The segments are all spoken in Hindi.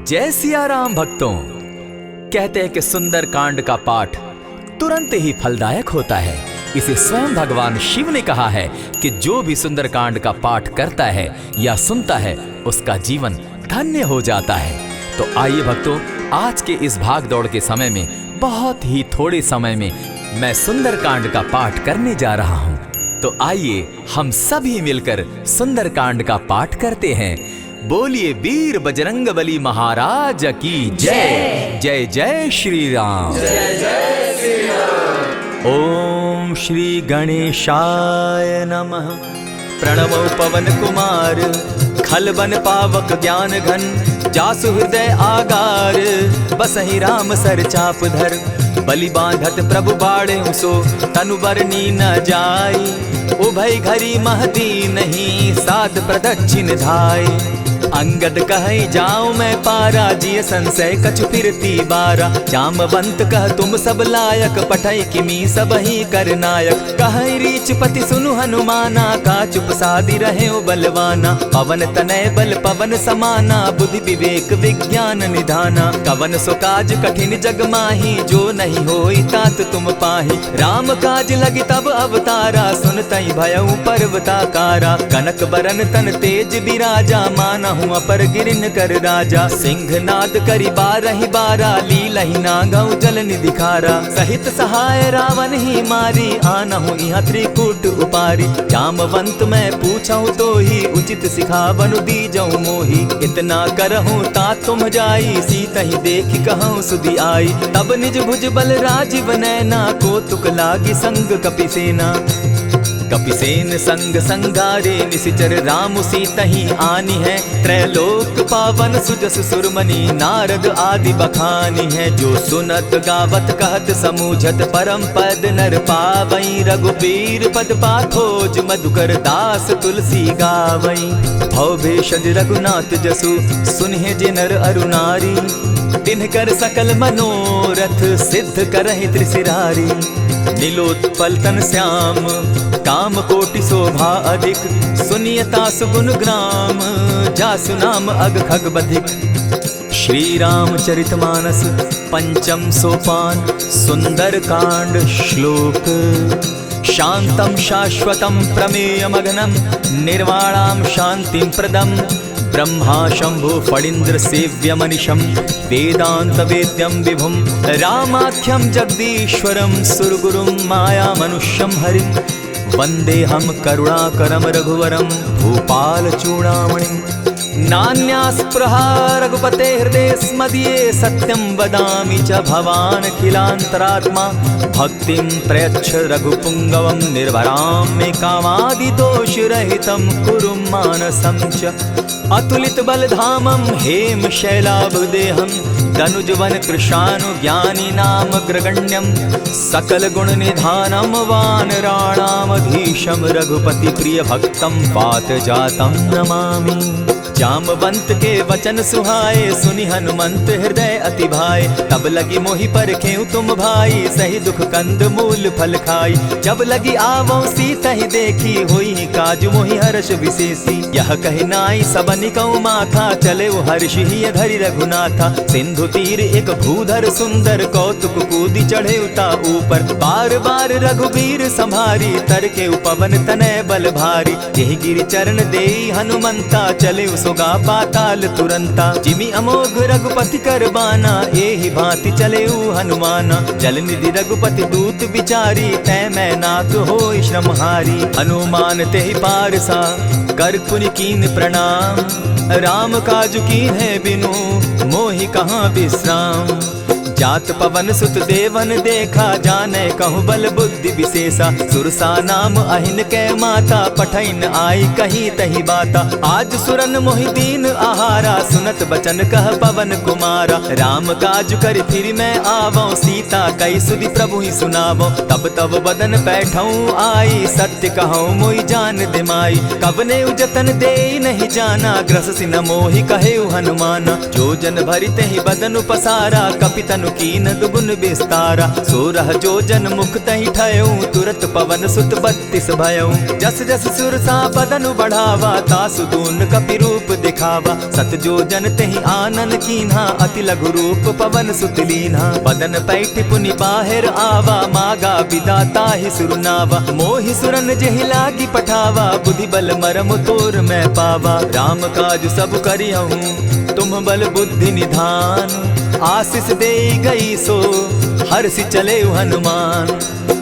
जय सिया राम भक्तों। कहते हैं कि सुंदर कांड का पाठ तुरंत ही फलदायक होता है। इसे स्वयं भगवान शिव ने कहा है कि जो भी सुंदर कांड का पाठ करता है या सुनता है उसका जीवन धन्य हो जाता है। तो आइए भक्तों, आज के इस भाग दौड़ के समय में बहुत ही थोड़े समय में मैं सुंदर कांड का पाठ करने जा रहा हूँ। तो आइए हम सभी मिलकर सुंदर कांड का पाठ करते हैं। बोलिए वीर बजरंगबली महाराज की जय। जय जय श्री राम। जय जय श्री राम। ओम श्री गणेशाय नमः। प्रणवो पवन कुमार खलबन पावक ज्ञान घन, जासु हृदय आगार बसहि राम सर चाप धर। बलि बांधत प्रभु बाढ़े सो तनु बरनी न जाई, उभय घरी महदी नहीं साध प्रदक्षिण धाय। अंगद कहे जाऊं मैं पारा, जिय संशय कछु फिरती बारा। जामवंत कह तुम सब लायक, पठय किमी सब ही कर नायक। कहे रीच पति सुनु हनुमाना, का चुप सादी रहे बलवाना। पवन तनय बल पवन समाना, बुद्धि विवेक विज्ञान निधाना। कवन सो काज कठिन जग माही, जो नहीं होई तात तुम पाही। राम काज लगी तब अवतारा, सुनतई भयउ पर्वताकारा। कनक बरन तन तेज बिराजा, माना अपर गिरिन कर राजा। सिंह नाद करी बारहि बारा, लीलहि नागौ जल निधि खारा। सहित सहाय रावण ही मारी, आनहु इहाँ त्रिकूट उपारी। जामवंत मैं पूछऊं तो ही, उचित सिखावनु दीजऊं मोही। इतना करहूं ता तुम जाई, सीतहि देखि कहूं सुधि आई। तब निज भुज बल राजीव नैना, को तुक लागी संग कपिसेना। कपिसेन संग संगारे, निशिचर राम सीतहि आनी है। त्रैलोक पावन सुजस सुरमणि, नारद आदि बखानी है। जो सुनत गावत कहत समूझत, परम पद नर पावई। रघुबीर पद पाखोज, मधुकर दास तुलसी गावई। भव भेषज रघुनाथ जसु, सुनिहे जे नर अरु नारी। तिनकर सकल मनोरथ, सिद्ध करहि त्रिशिरारी। नीलोत्पल तन श्याम, काम कोटि शोभा अधिक। सुनियता सुगुण ग्राम, जासु नाम अग खग बधिक। श्री रामचरित मानस पंचम सोपान, सुंदर कांड श्लोक। शांतम शाश्वतम प्रमेयमग्नं, निर्वाणां शांतिं प्रदम्। ब्रह्मा शंभु फणीन्द्र सेव्य मनिशं, वेदांत वेद्यं विभुं। रामाख्यं जगदीश्वरं, सुरगुरुं माया मनुष्यं हरिं। वंदेहं करुणाकरं रघुवरं, भूपाल चूड़ामणिं। नान्यास्पृहा रघुपते हृदये स्मदीये, सत्यं वदामि च भवानखिलान्तरात्मा। भक्तिं प्रयच्छ रघुपुङ्गवं, निर्भरां मे कामादिदोषरहितं। कुरु मानसं च अतुलित बलधामं, हेम शैलाभदेहं। धनुजवन कृशानु ज्ञानी नामग्रगण्यं। सकल गुण निधानं, वानराणामधीशं। रघुपति प्रिय भक्तं, पात जातं नमामि। जामवंत के वचन सुहाए, सुनि हनुमंत हृदय अति भाए। तब लगी मोहि परखेउ तुम भाई, सही दुख कंद मूल फल खाई। जब लगी आवो सीतहि देखी, होई काज मोहि हर्ष विशेषी। यह कहि नाई सबनि कौ माथा, चले हर्षि हिय धरि रघुनाथा। सिंधु तीर एक भूधर सुंदर, कौतुक कूदी चढ़े उता ऊपर। बार बार रघुबीर संभारी, तर के उपवन तनय बल भारी। यही गिरि चरण देई हनुमंता, चले सोगा पाताल तुरंता। जिमि अमोघ रघुपति कर बाना, एहि भांति चले हनुमाना। जल निधि रघुपति दूत विचारी, तै मैं नाथ होई श्रमहारी। हनुमान तेहि पारसा, कर पुनि कीन प्रणाम। राम काज कीन्हे बिनु, मोहि कहाँ विश्राम। जात पवन सुत देवन देखा, जाने कहूँ बल बुद्धि विशेषा। सुरसा नाम अहिन कै माता, पठैन आई कहीं तही बाता। आज सुरन मोहि दीन आहारा, सुनत बचन कह पवन कुमारा। राम काज कर फिर मैं आवो, सीता कई सुधि प्रभु ही सुनावो। तब तब बदन बैठऊँ आई, सत्य कहूँ मोहि जान दिमाई। कबने उजतन दे नहीं जाना, ग्रस सिन मोहि कहे हनुमाना। जो जन भरित ही बदन पसारा, कपितन धनु कीन दुगुन विस्तारा। 16 जोजन मुख तहि ठयऊ, तुरत पवन सुत 32 भयऊ। जस जस सुरसा बदनु बढ़ावा, तासु दून कपि रूप दिखावा। 7 जोजन तेहि आनन कीन्हा, अति लघु रूप पवन सुत लीन्हा। बदन पैठ पुनि बाहिर आवा, मागा बिदा ताहि सुरनावा। मोहि सुरन जेहि लागी पठावा, बुद्धि बल मरम तोर मैं पावा। राम काज सब करियहूँ, तुम बल बुद्धि निधान। आशीष दे गई सो हर्षि चले हनुमान।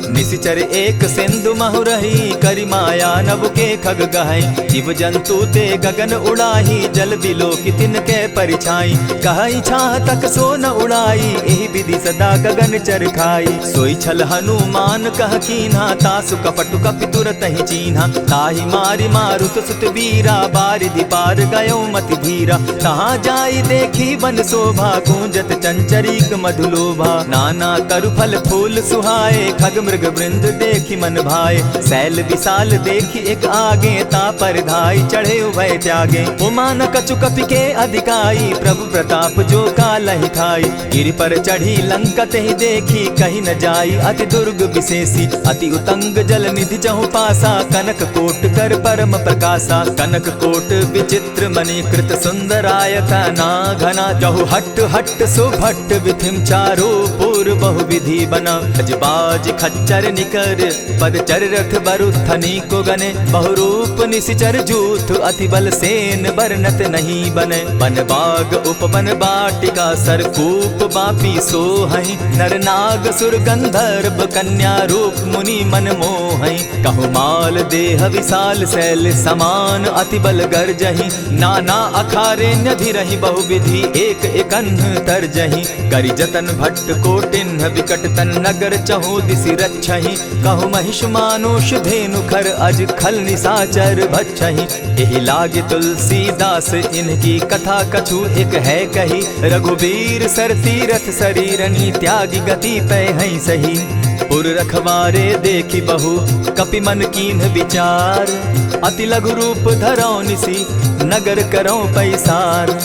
निशिचर एक सिंधु महु रही, करि माया नभ के खग गहई। जीव जंतु ते गगन उड़ाही, जल बिलो की तिनके परिछाई। कहई छाह तक सो न उड़ाई, एहि विधि सदा गगन चर खाई। सोई छल हनुमान कह कीन्हा, तासु कपटु कपि तुरत ही चीन्हा। ताहि मारि मारुत सुत वीरा, बारिधि पार गयो मति धीरा। तहाँ जाई देखी वन शोभा, गूंजत चंचरीक मधुलोभा। नाना तरु फल फूल सुहाए, खग मृग वृंद देखी मन भाए। सैल विशाल देखी एक आगे, ता पर धाई चढ़े उभय त्यागे। उमान कछु कपि के अधिकाई, प्रभु प्रताप जो कालहि खाई। गिरि पर चढ़ी लंका तेहि देखी, कहीं न जाई अति दुर्ग विशेषी। अति उतंग जल निधि चहु पासा, कनक कोट कर परम प्रकाशा। कनक कोट विचित्र मणि कृत सुंदरायता ना घना। जहु हट हट सुभट विधिम चारो पूर बहु विधि बना। बाज खच्चर निकर पद चर रथ बरुथनी को गने। बहुरूप निशिचर जूथ, अति बल सेन बरनत नहीं बने। बन बाग उपवन बाटिका, सरकूप बापी सोहई। नर नाग सुर गंधर्व कन्या, रूप मुनि मन मोहई। कहु माल देह विशाल शैल समान, अति बल गर्जही। नाना अखारे न्यधिरहि बहुविधि, एक एकन्ह तरजही। करि जतन भट्ट कोटिन्ह विकट तन नगर, चहु दिसि रक्षहि। कहु महिष मानुष धेनु खर, अज खल निशाचर भक्षहि। एहि लागे तुलसीदास इनकी कथा, कछु एक है कही। रघुबीर सर तीरथ शरीरनी, त्यागी गति पै हई सही। पुर रखवारे देखी बहु, कपि मन कीन्ह विचार। अति लघु रूप धरौ निसी, नगर करौ पैसार।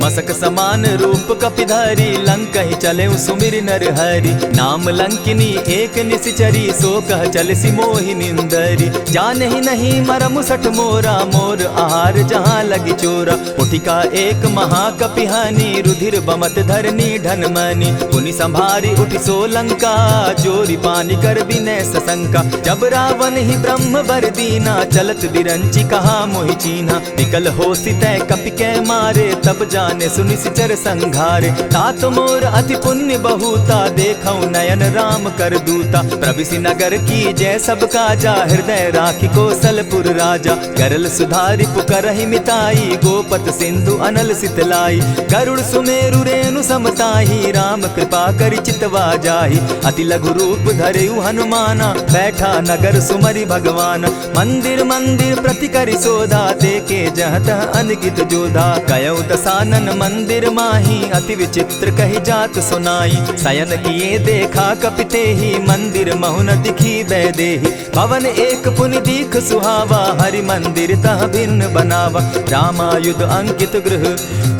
मसक समान रूप कपिधारी, लंकहि चले सुमिर नर हरि। नाम लंकिनी एक निशिचरी, सो कह चल सी मोहि निंदरी। जानहि नहीं मरम सठ मोरा, मोर आहार जहाँ लगी चोरा। उठिका एक महाकपिहानी, रुधिर बमत धरनी ढन मनी। पुनि संभारी उठि सो लंका, जोरी पानी कर विनय सशंका। जब रावण ही ब्रह्म बर दीना, चलत बिरंची कहा मोहि चीन्हा। निकल होसी तय कपि के मारे, तब जाने सुनिशिचर संघारे। तात मोर अति पुण्य बहुता, देखौ नयन राम कर दूता। प्रविशि नगर की जय सब काजा, हृदय राखी कौशलपुर राजा। गरल सुधारि पुकरहि मिताई, गोपत सिंधु अनल सितलाई। गरुड़ सुमेरु रेणु समताही, राम कृपा करि चितवा जाहि। अति लघु रूप धरेउ हनुमाना, बैठा नगर सुमरि भगवान। मंदिर मंदिर प्रति करि सोधा, देखे जहत अनगित जोधा। कयौ दसानन मंदिर माही, अति विचित्र कही जात सुनाई। शयन किए देखा कपिते ही, मंदिर महु न दिखी वैदेही। भवन एक पुनि दीख सुहावा, हरि मंदिर तह भिन्न बनावा। रामायुध अंकित गृह,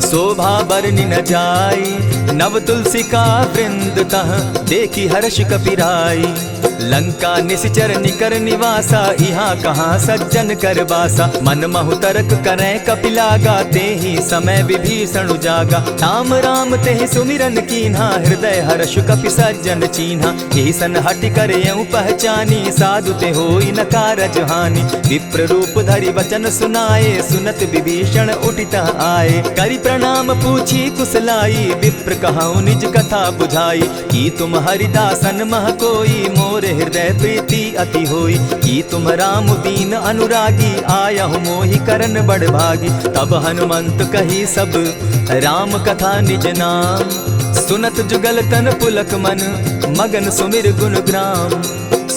शोभा बरनि न जाई। नव तुलसी का वृंद तह, देखी हर्ष कपिराई। लंका निशिचर निकर निवासा, यहाँ कहाँ सज्जन कर बासा। मन महु तर्क करै कपिलागा, तेहि समय विभीषण जागा। राम राम तेहि सुमिरन कीन्हा, हृदय हर्ष कपि सज्जन चीन्हा। एहि सन हटि कर यूं पहचानी, साधु ते होई न कारज हानि। विप्र रूप धरि वचन सुनाए, सुनत विभीषण उठितः आए। करि प्रणाम पूछी कुशलाई, विप्र कहऊँ निज कथा बुझाई। की तुम हरिदासन मह कोई, मोर हृदय प्रीति अति होई। की तुम राम दीन अनुरागी, आयहु मोहि करन बड़ भागी। तब हनुमंत कही सब राम कथा निज नाम। सुनत जुगल तन पुलक मन, मगन सुमिर गुण ग्राम।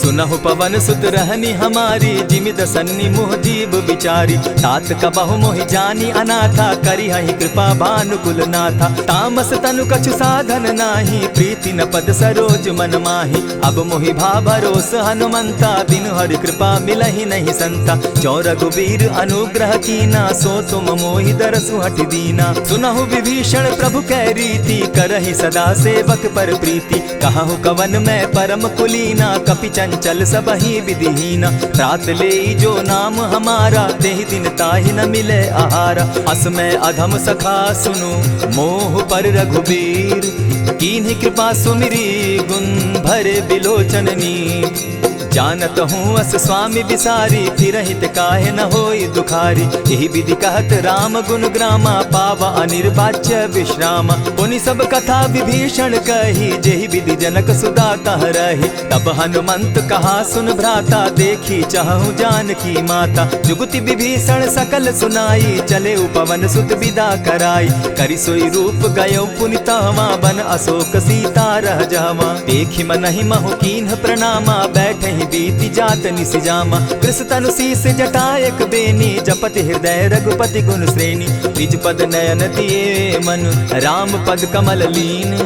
सुनहु पवन सुत रहनी हमारी, जिमि दसन्नी मुह जीव विचारी। तात कबहु मोहि जानी अनाथा, करी हहि कृपा भानुकुल नाथा। तामस तनु कछु साधन नाही, प्रीति न पद सरोज मन माही। अब मोहि भा भरोस हनुमंता, बिनु हरि कृपा मिलहि नहीं संता। जो रघुबीर अनुग्रह कीना, सो तुम मोहि दरसु हठि दीना। सुनहु विभीषण प्रभु कै रीति, करहि सदा सेवक पर प्रीति। कहु कवन मैं परम कुलीना, कपि चंचल सबहि विधिहीना। त्रात लेई जो नाम हमारा, तेहि दिन ताहि न मिले आहारा। अस मैं अधम सखा सुनु, मोह पर रघुबीर। कीन्हि कृपा सुमिरी, गुण भरे बिलोचन नीर। जानत हूँ अस स्वामी विसारी, फिरहित काहे न होई दुखारी। यही विधि कहत राम गुण ग्रामा, पावा अनिर्वाच्य विश्रामा। पुनि सब कथा विभीषण कही, जेहि विधि जनक सुदा कह रही। तब हनुमंत कहा सुन भ्राता, देखी चाहूँ जानकी माता। जुगति विभीषण सकल सुनाई, चले पवन सुत विदा कराई। करि सोई रूप गयो पुनि तहवा, बन अशोक सीता रह जावा। देखि मनहि महु कीन्ह प्रणामा, बैठहि बीति जात निसिजामा। कृष तनु शीस जटायक बेनी, जपति हृदय रघुपति गुण श्रेणी। निज पद नयन दिए मन, राम पद कमल लीन।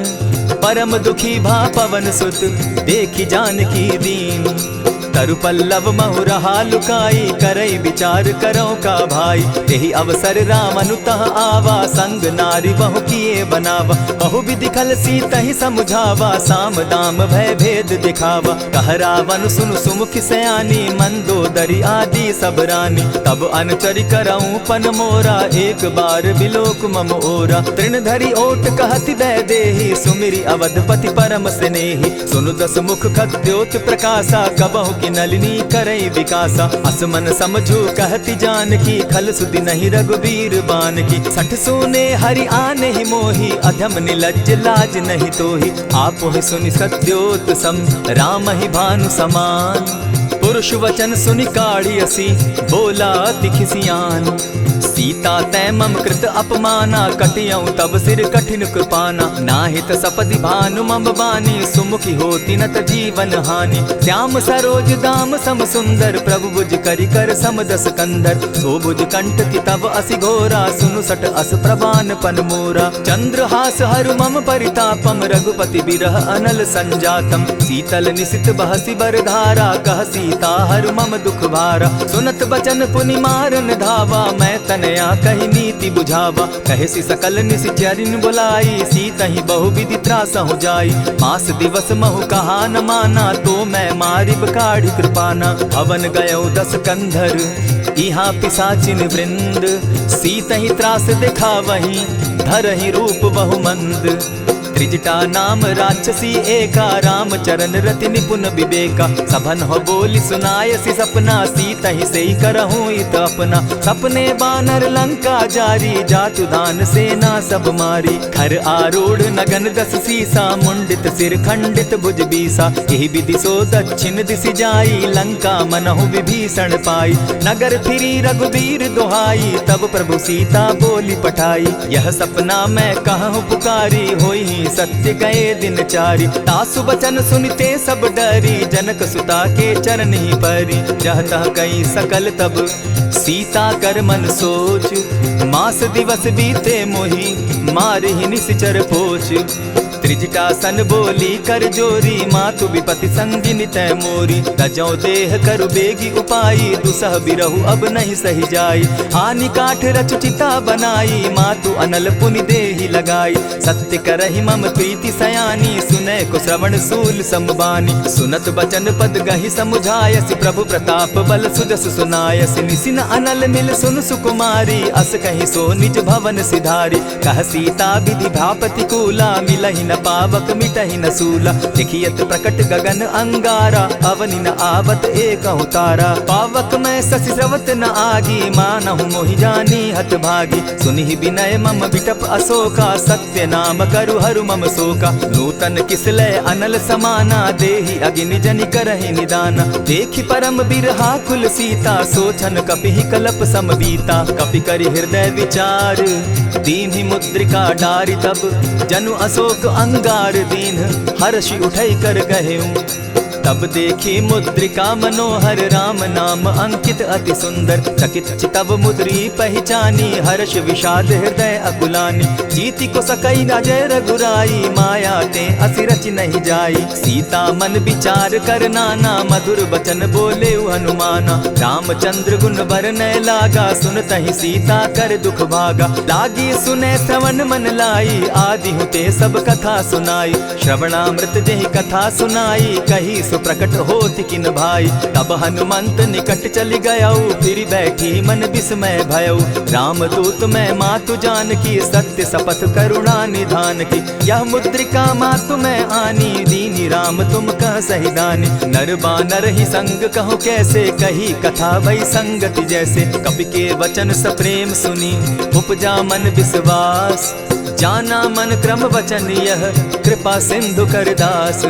परम दुखी भा पवन सुत, देखि जानकी दीन। तरु पल्लव महु रहा लुकाई, करई विचार करो का भाई। यही अवसर राम अनुतः आवा, संग नारी बहु किए बनावा। बहु विधि खल सीतहि समुझावा, साम दाम भय भेद दिखावा। कह रावण सुन सुमुखि सयानी, मंदोदरी आदि सब रानी। तब अनुचरि करऊं पन मोरा, एक बार बिलोक मम ओरा। तृण धरि ओट कहति दय देहि, सुमिरि अवधपति परम स्नेही। सुनु दस मुख खद्योत प्रकाशा, कबहु नलिनी करई विकासा। असमन समझू कहती जानकी, खल सुधि नहीं रघुबीर बान की। सठ सोने हरि आने ही मोही, अधम निलज्ज लाज नहीं तोही। आपो ही सुनि सत्योत सम, राम ही भानु समान। पुरुष वचन सुनि काढ़ी असी, बोला अति खिसियान। सीता तै मम कृत अपमाना, कटियऊं तब सिर कठिन कृपाना। नाहित सपदि भानु मम बानी, सुमुखी होती नत जीवन हानि। श्याम सरोज दाम सम सुंदर, प्रभु बुझ करि कर सम दस कंधर। सो बुझ कंठ की तब असि घोरा, सुनु सट अस प्रभान पन मोरा। चंद्रहास हरु मम परितापम, रघुपति बिरह अनल संजातम। शीतल निशित बहसी बरधारा, कह सीता हरु मम दुख भारा। सुनत बचन पुनि मारन धावा, मैं तनया कही नीति बुझावा। कहे सकल निशिचरिन बुलाई, सीतहि बहु विधि त्रास हो जाई। मास दिवस महु कहा न माना, तो मैं मारिब काढ़ी कृपाना। भवन गयो दस कंधर, इहाँ पिशाचिन वृंद। सीतहि त्रास दिखावहि, धरहि रूप बहु मंद। त्रिजटा नाम राक्षसी एका, राम चरण रति निपुण विवेका। सभन हो बोली सुनायसी सपना, सीतहि सेई करहूँ इत अपना। सपने बानर लंका जारी, जातु दान सेना सब मारी। खर आरूढ़ नगन दस सीसा, मुंडित सिर खंडित भुज बीसा। यही विधि सो दक्षिण दिशि जाई, लंका मनहु विभीषण पाई। नगर फिरी रघुबीर दुहाई, तब प्रभु सीता बोली पठाई। यह सपना मैं कहूँ पुकारी, होई सत्य गए दिन चारी। तासु बचन सुनते सब डरी, जनक सुता के चरण ही परी। जहता कई सकल तब सीता कर मन सोच, मास दिवस बीते मोही, मारे ही निश्चर पोच। त्रिजटा सन बोली कर जोरी, मातु विपति संगिनी तै मोरी। तजौ देह करु बेगी उपाई, दुसह बिरहु अब नहीं सही जाई। हानि काठ रच चिता बनाई, मातु अनल पुनि देहि लगाई। सत्य करहि मम प्रीति सयानी, सुनै को श्रवण सूल समबानी। सुनत बचन पद गहि समुझायसि, प्रभु प्रताप बल सुजस सुनायसि। निसिन अनल मिल सुन सुकुमारी, अस कहि सो निज भवन सिधारी। कह सीता विधि भापति कूला, मिलहि न पावक मिटहि न सूला। देखियत प्रकट गगन अंगारा, अवनि न आवत एकहु तारा। पावक मैं शशि स्रवत न आगी, मानहु मोहि जानी हत भागी। सुनिहि विनय मम बिटप अशोका, सत्य नाम करु हरु मम शोका। नूतन किसलय अनल समाना, देहि अगिनि जनि करहि निदाना। देखि परम बिरहा कुल सीता, सोचन कपिहि कलप सम बीता। कपि करि हृदय विचार, दीन्हि मुद्रिका डारि। तब जनु अशोक अंगार दीन, हर्षि उठै कर गहेऊं। तब देखी मुद्रिका मनोहर राम नाम अंकित अति सुंदर। चकित चितव मुद्री पहचानी हर्ष विषाद हृदय अकुलानी। जीति को सकई अजय रघुराई माया ते असि रचि नहीं जाई। सीता मन विचार कर नाना मधुर बचन बोले हनुमाना। रामचंद्र गुण बरनय लागा सुनतहि सीता कर दुख भागा। लागी सुने श्रवण मन लाई आदि हुते सब कथा सुनाई। श्रवणामृत जेहि कथा सुनाई कही सो प्रकट होति किन भाई। तब हनुमंत निकट चली गयऊ फिर बैठी मन विस्मय भयऊ। रामदूत मैं मातु जान की सत्य शपथ करुणा निधान की। यह मुद्रिका मातु मैं आनी दीनी राम तुम कह सही दानी। नर बानर ही संग कहो कैसे कही कथा वही संगति जैसे। कपि के वचन सप्रेम सुनी उपजा मन विश्वास। जाना मन क्रम वचन यह कृपा सिंधु कर दास।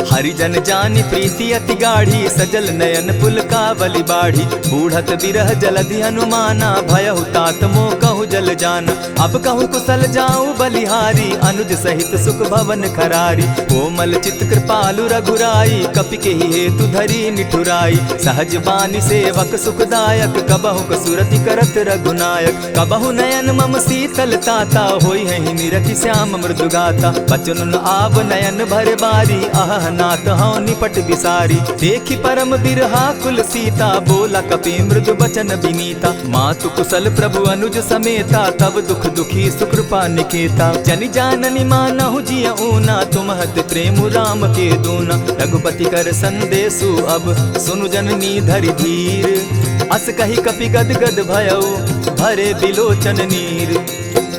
हरिजन जानी प्रीति अति गाढ़ी सजल नयन पुलकावली बाढ़ी। बूढ़त बिरह जलधि हनुमाना भयहु तात मोह कहु जल जाना। अब कहु कुशल जाऊं बलिहारी अनुज सहित सुख भवन खरारी। कोमल चित कृपालु रघुराई कपि के ही हेतु धरी निठुराई। सहज बानी सेवक सुखदायक कबहु कसुरति करत रघुनायक। कबहु नयन मम शीतल ताता होई है निरखि श्याम मृदु गाता। बचन आब नयन भर बारी आह नाथ हूँ निपट बिसारी। देखी परम बिरहा कुल सीता बोला कपि मृदु बचन विनीता। मातु कुशल प्रभु अनुज समेता तब दुख दुखी सुकृपा निकेता। जनि जाननी मानहु जिय ऊना तुम हत प्रेम राम के दूना। रघुपति कर संदेशु अब सुनु जननी धरि धीर। अस कही कपि गद गद भयऊ भरे बिलोचन नीर।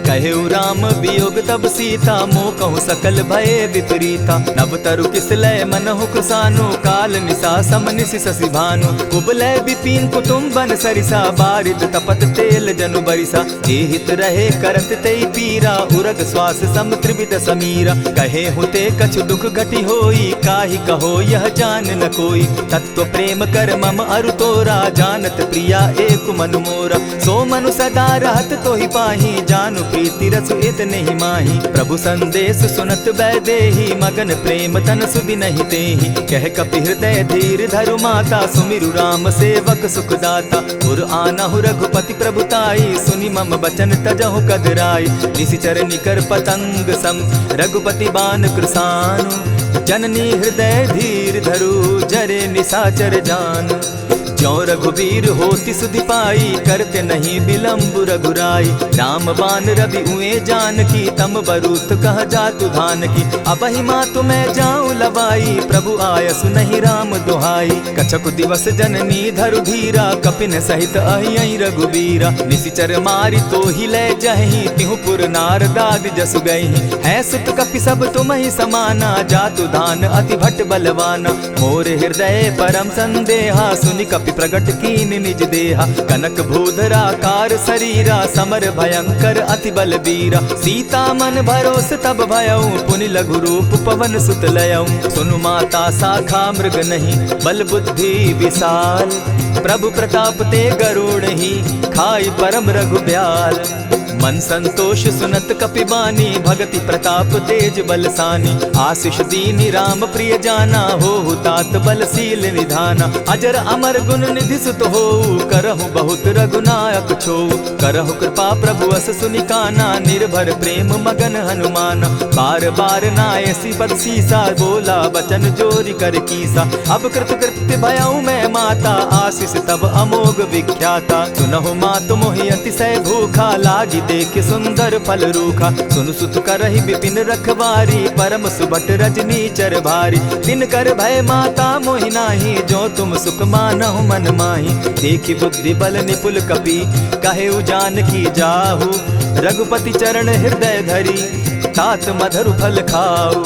कहेउ राम वियोग तब सीता मोह कहूँ सकल भये विपरीता। नव तरु किसलय मनहु कृसानु काल निशा समनिशि शशि भानु। कुबलय विपिन कुटुम्बन सरिसा बारिद तपत तेल जनु बरिसा। जे हित रहे करत तेई पीरा उरग श्वास सम त्रिविध समीरा। कहे हुते कछु दुख घटी होई काहि कहो यह जान न कोई। तत्व प्रेम कर मम अरु तोरा जानत प्रिया एक मनु मोरा। सो मनु सदा रहत तोहि पाही जानु प्रीति रसु इतने ही माही। प्रभु संदेश सुनत बैदेही मगन प्रेम तन सुधि नहीं तेहि। कह कपि हृदय धीर धरु माता सुमिरु राम सेवक सुखदाता। उर आनहु रघुपति प्रभुताई सुनि मम बचन तजहु कदराई। निशिचर निकर पतंग सम रघुपति बान कृसानु। जननी हृदय धीर धरु जरे निशाचर जान। ज्यों रघुवीर होति सुधि पाई करते नहीं विलम्ब रघुराई। राम बान रवि उए जान की तम बरूत कह जातु धान की। अब ही मातु मैं जाऊं लवाई प्रभु आयसु नहीं राम दुहाई। कछक दिवस जननी धरु धीरा कपिन सहित अहियं रघुवीरा। निशिचर मारी तो ही ले जहि तिहुपुर नार दाद जसु गई। है सुत कपि सब तुम ही समाना जातु धान अति भट बलवाना। मोर हृदय परम संदेहा सुनि कपि प्रगट कीन निज देहा। कनक भूधरा कार शरीरा समर भयंकर अति बलबीरा। सीता मन भरोस तब भयऊ पुनि लघु रूप पवन सुत लयऊ। सुनु माता शाखा मृग नहीं बल बुद्धि विशाल। प्रभु प्रताप ते गरुड़ ही खाई परम रघु ब्याल। मन संतोष सुनत कपि बानी भगति प्रताप तेज बलसानी। आशीष दीनी राम प्रिय जाना हो तात बलशील निधाना। अजर अमर गुण निधि सुत हो करहु बहुत रघुनायक छो। करहु कृपा प्रभु अस सुनि काना निर्भर प्रेम मगन हनुमाना। बार बार नायसी पद सीसा बोला बचन जोरी कर कीसा। अब कृत कृत्य भयऊ मैं माता आशीष तब अमोघ विख्याता। सुनहु मातु मोहि अतिशय भूखा लागी देख सुंदर फल रूखा। सुन सुत करहि विपिन रखवारी परम सुबट रजनी चर भारी। तिन कर भय माता मोहि नाही जो तुम सुख मानहु मन माही। देखि बुद्धि बल निपुल कपि कहेउ जानकी जाहु। रघुपति चरण हृदय धरी तात मधुर फल खाऊ।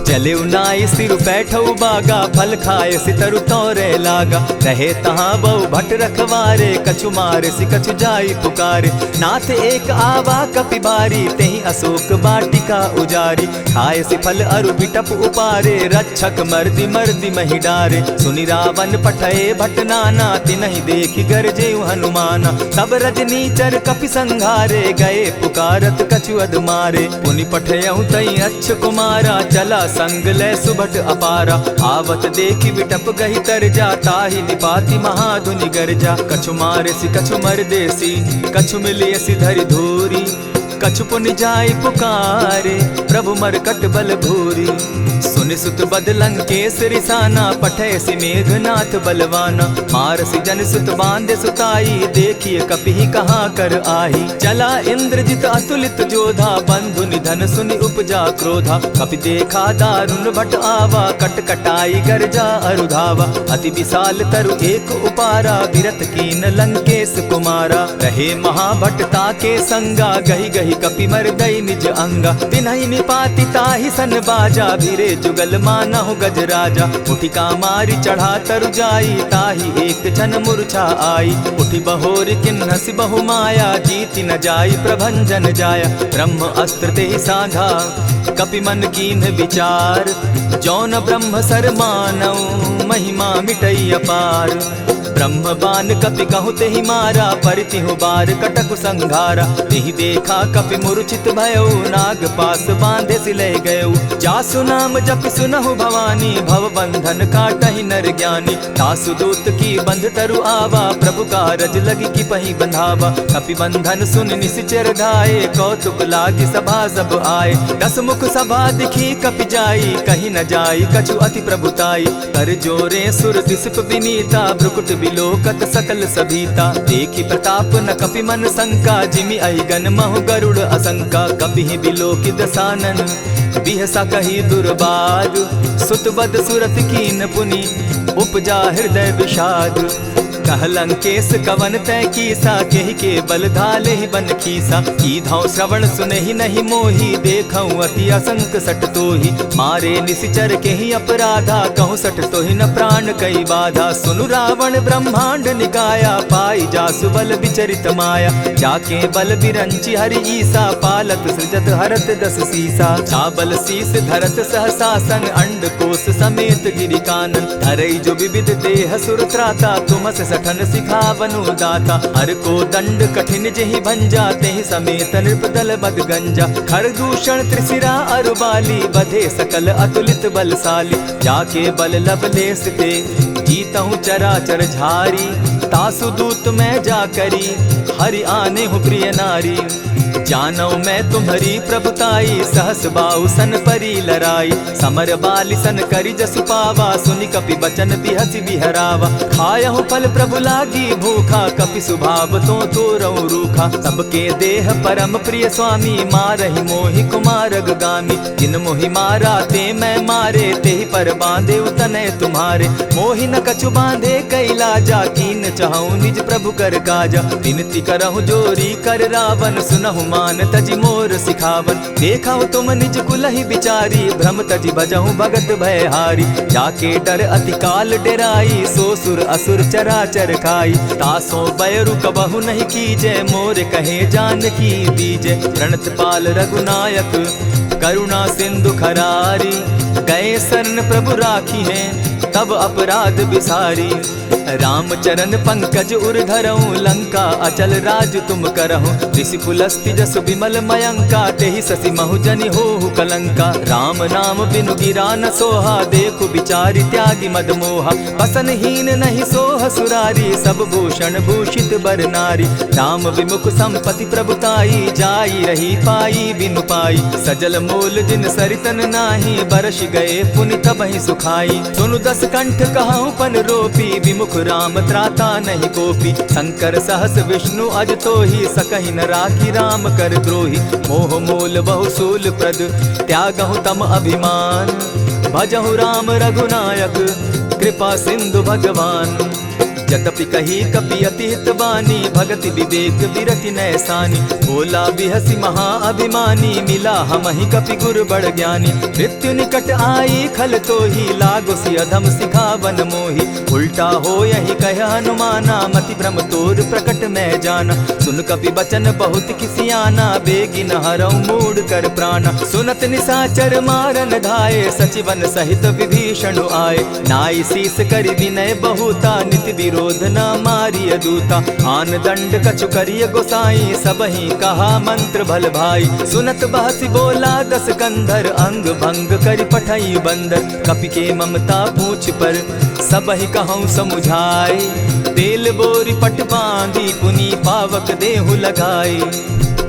चले नाई सिर बैठऊ बागा फल खाए सितरु तोरे लागा। रहे तहाँ बहु भट रखवारे कछु मारे सि कछु जाई पुकारे। नाथ एक आवा कपि बारी तेहि अशोक बाटिका उजारी। खाए सि फल अरु बिटप उपारे रक्षक मर्दि मर्दि महि डारे। सुनि रावण पठये भट नाना तिनहि देखि गरजेउ हनुमाना। तब रजनीचर कपि संघारे गए पुकारत कछु अध मारे। पुनि पठयउ तई अच्छ कुमारा चला संग ले सुभट अपारा। आवत देखी विटप गही तर जा, ताहि निपाति महाधुनि गर्जा। कछु मारेसी कछु मर देसी, कछु मिलियसी धरि धूरी। कछु पुनि जाय पुकारे, प्रभु मरकट बल भूरी। सुनि सुत बद लंकेश रिसाना, पठैसी मेघनाथ बलवाना। मारसी जन सुत बांधे सुताई, देखिए कपि कहाँ कर आही। चला इंद्रजित अतुलित जोधा, बंधु निधन सुनि उपजा क्रोधा। कपि देखा दारुण भट आवा, कट कटाई गर्जा अरुधावा। अति विशाल तरु एक उपारा, विरत कीन लंकेश कुमारा। रहे महाभट्टा के संगा, गही गही कपि मर्दई निज अंगा। तिन्हि निपाति ताहि सन बाजा, भीरे जुगल मानहु गजराजा। उठिका मारी चढ़ा तरु जाई, ताहि एक क्षण मूर्छा आई। उठि बहोर किन्हसि बहु माया, जीति न जाई प्रभंजन जाया। ब्रह्म अस्त्र तेहि साधा, कपि मन कीन्ह विचार। जौन ब्रह्म सर मानऊ, महिमा मिटई अपार। ब्रह्म बान कपि कहु तेहि मारा, परितिहु बार कटकु संघारा। तेहि देखा कपि मूर्छित भयउ, नाग पास बांधे सिले गयउ। जासु नाम जपि सुनहु भवानी, भव बंधन काटहि नर ज्ञानी। तासु दूत की बंध तरु आवा, प्रभु कारज लगी कि पहि बंधावा। कपि बंधन सुन निसिचर धाये, कौतुक लागी सभा सब आए। दस मुख सभा दिखी कपि जाई, कहीं न जाई कछु अति प्रभुताई। कर जोरे सुर दिसप विनीता, भ्रुकुट बिलोकत सकल सभीता। देखी प्रताप न कपि मन शंका, जिमि अहिगन महु गरुड़ असंका। कपि बिलोकि दसानन, बिहसा कही दुर्बाद। सुत बद सुरत कीन पुनि, उपजा हृदय विषाद। कह लंकेश कवन तय कीसा, केहि के बल धाले ही बन खीसा। कीधौ श्रवण सुनहि नहीं मोही, देखऊं अति असंक सट तोही। मारे निसिचर केहि अपराधा, कहूँ सट तोहि न प्राण कई बाधा। सुनु रावण ब्रह्मांड निकाया, पाई जासु बल विचरित माया। जाके बल बिरंचि हरि ईसा, पालत सृजत हरत दस सीसा। चाबल शीस धरत सहसासन, अंड कोश समेत गिरि कानन। धरई जो विविध देह सुर त्राता, तुमस सठन सिखावनु दाता। हर को दंड कठिन जेहि भंजा, तेहि समेत नृपदल बद गंजा। खरदूषण त्रिशिरा अरुबाली, बधे सकल अतुलित बलशाली। जाके बल लवलेस ते, जीतहु चराचर झारी। तासु दूत मैं जा करी, हरि आने हूँ प्रिय नारी। जानौ मैं तुम्हारी प्रभुताई, सहस बाहु सन परी लराई। समर बाली सन करि जसु पावा, सुनि कपि बचन बिहसि बिहरावा। खायहु फल प्रभु लागी भूखा, कपि सुभाव तो तोरऊ रूखा। सबके देह परम प्रिय स्वामी, मारहि मोहि कुमारग गामी। जिन मोहि मारा ते मैं मारे, तेहि पर बांधे उतने तुम्हारे। मोहि न कछु बांधे कैलाजा, कीन चाहूं निज प्रभु कर काजा। विनती करहु जोरी कर रावण, सुनहु मान तजि मोर सिखावन। देखा तुम निज कुलहि बिचारी, भ्रम तजि भजहु भगत भयहारी। जाके डर अति काल डेराई, सो सुर असुर चराचर खाई। तासो बैरु कबहु नहीं कीजे, मोर कहे जानकी दीजे। प्रणत पाल रघुनायक, करुणा सिंधु खरारी। गए शरण प्रभु राखी हैं, तब अपराध बिसारी। राम चरण पंकज उर धरऊं, लंका अचल राज तुम करहूं। ऋषि पुलस्ति जसु विमल मयंका, तेहि ससि महु जनि होहु कलंका। राम नाम बिनु गिरा न सोहा, देखु बिचारी त्यागी मद मोहा। बसनहीन नहीं सोह सुरारी, सब भूषण भूषित बर नारी। राम विमुख संपति प्रभुताई, जाई रही पाई बिनु पाई। सजल मोल जिन सरितन नाही, बरस गए पुनि तबहि सुखाई। सुनु दस कंठ कहूँ पन रोपी, विमुख राम त्राता नहीं कोपी। शंकर सहस विष्णु अज तो ही, सकहि न राखी राम कर द्रोही। मोह मूल बहु सूल प्रद, त्यागहु तम अभिमान। भजहु राम रघुनायक, कृपा सिंधु भगवान। जतपि कही कपि अति हित बानी, भगति विवेक विरति नैसानी। बोला बिहसी महा अभिमानी, मिला हमहि कपि गुर बड़ ज्ञानी। मृत्यु निकट आई खल तो ही, लागो सि अधम सिखावन मोही। उल्टा हो यही कह हनुमाना, मति भ्रम तोर प्रकट मैं जाना। सुन कपि बचन बहुत किसियाना, बेगिन हरऊ मूड कर प्राणा। सुनत निसाचर मारन धाये, सचिवन सहित विभीषण आए। नाई शीस करि विनय बहुता, नित विरोध न मारिय दूता। आन दंड कछु करिय गोसाई, सबहि कहा मंत्र भल भाई। सुनत बहसी बोला दस कंधर, अंग भंग करि पठई बंदर। कपि के ममता पूछ पर, सबहि कहूँ समुझाए। तेल बोरी पट बांधी, पुनि पावक देहु लगाई।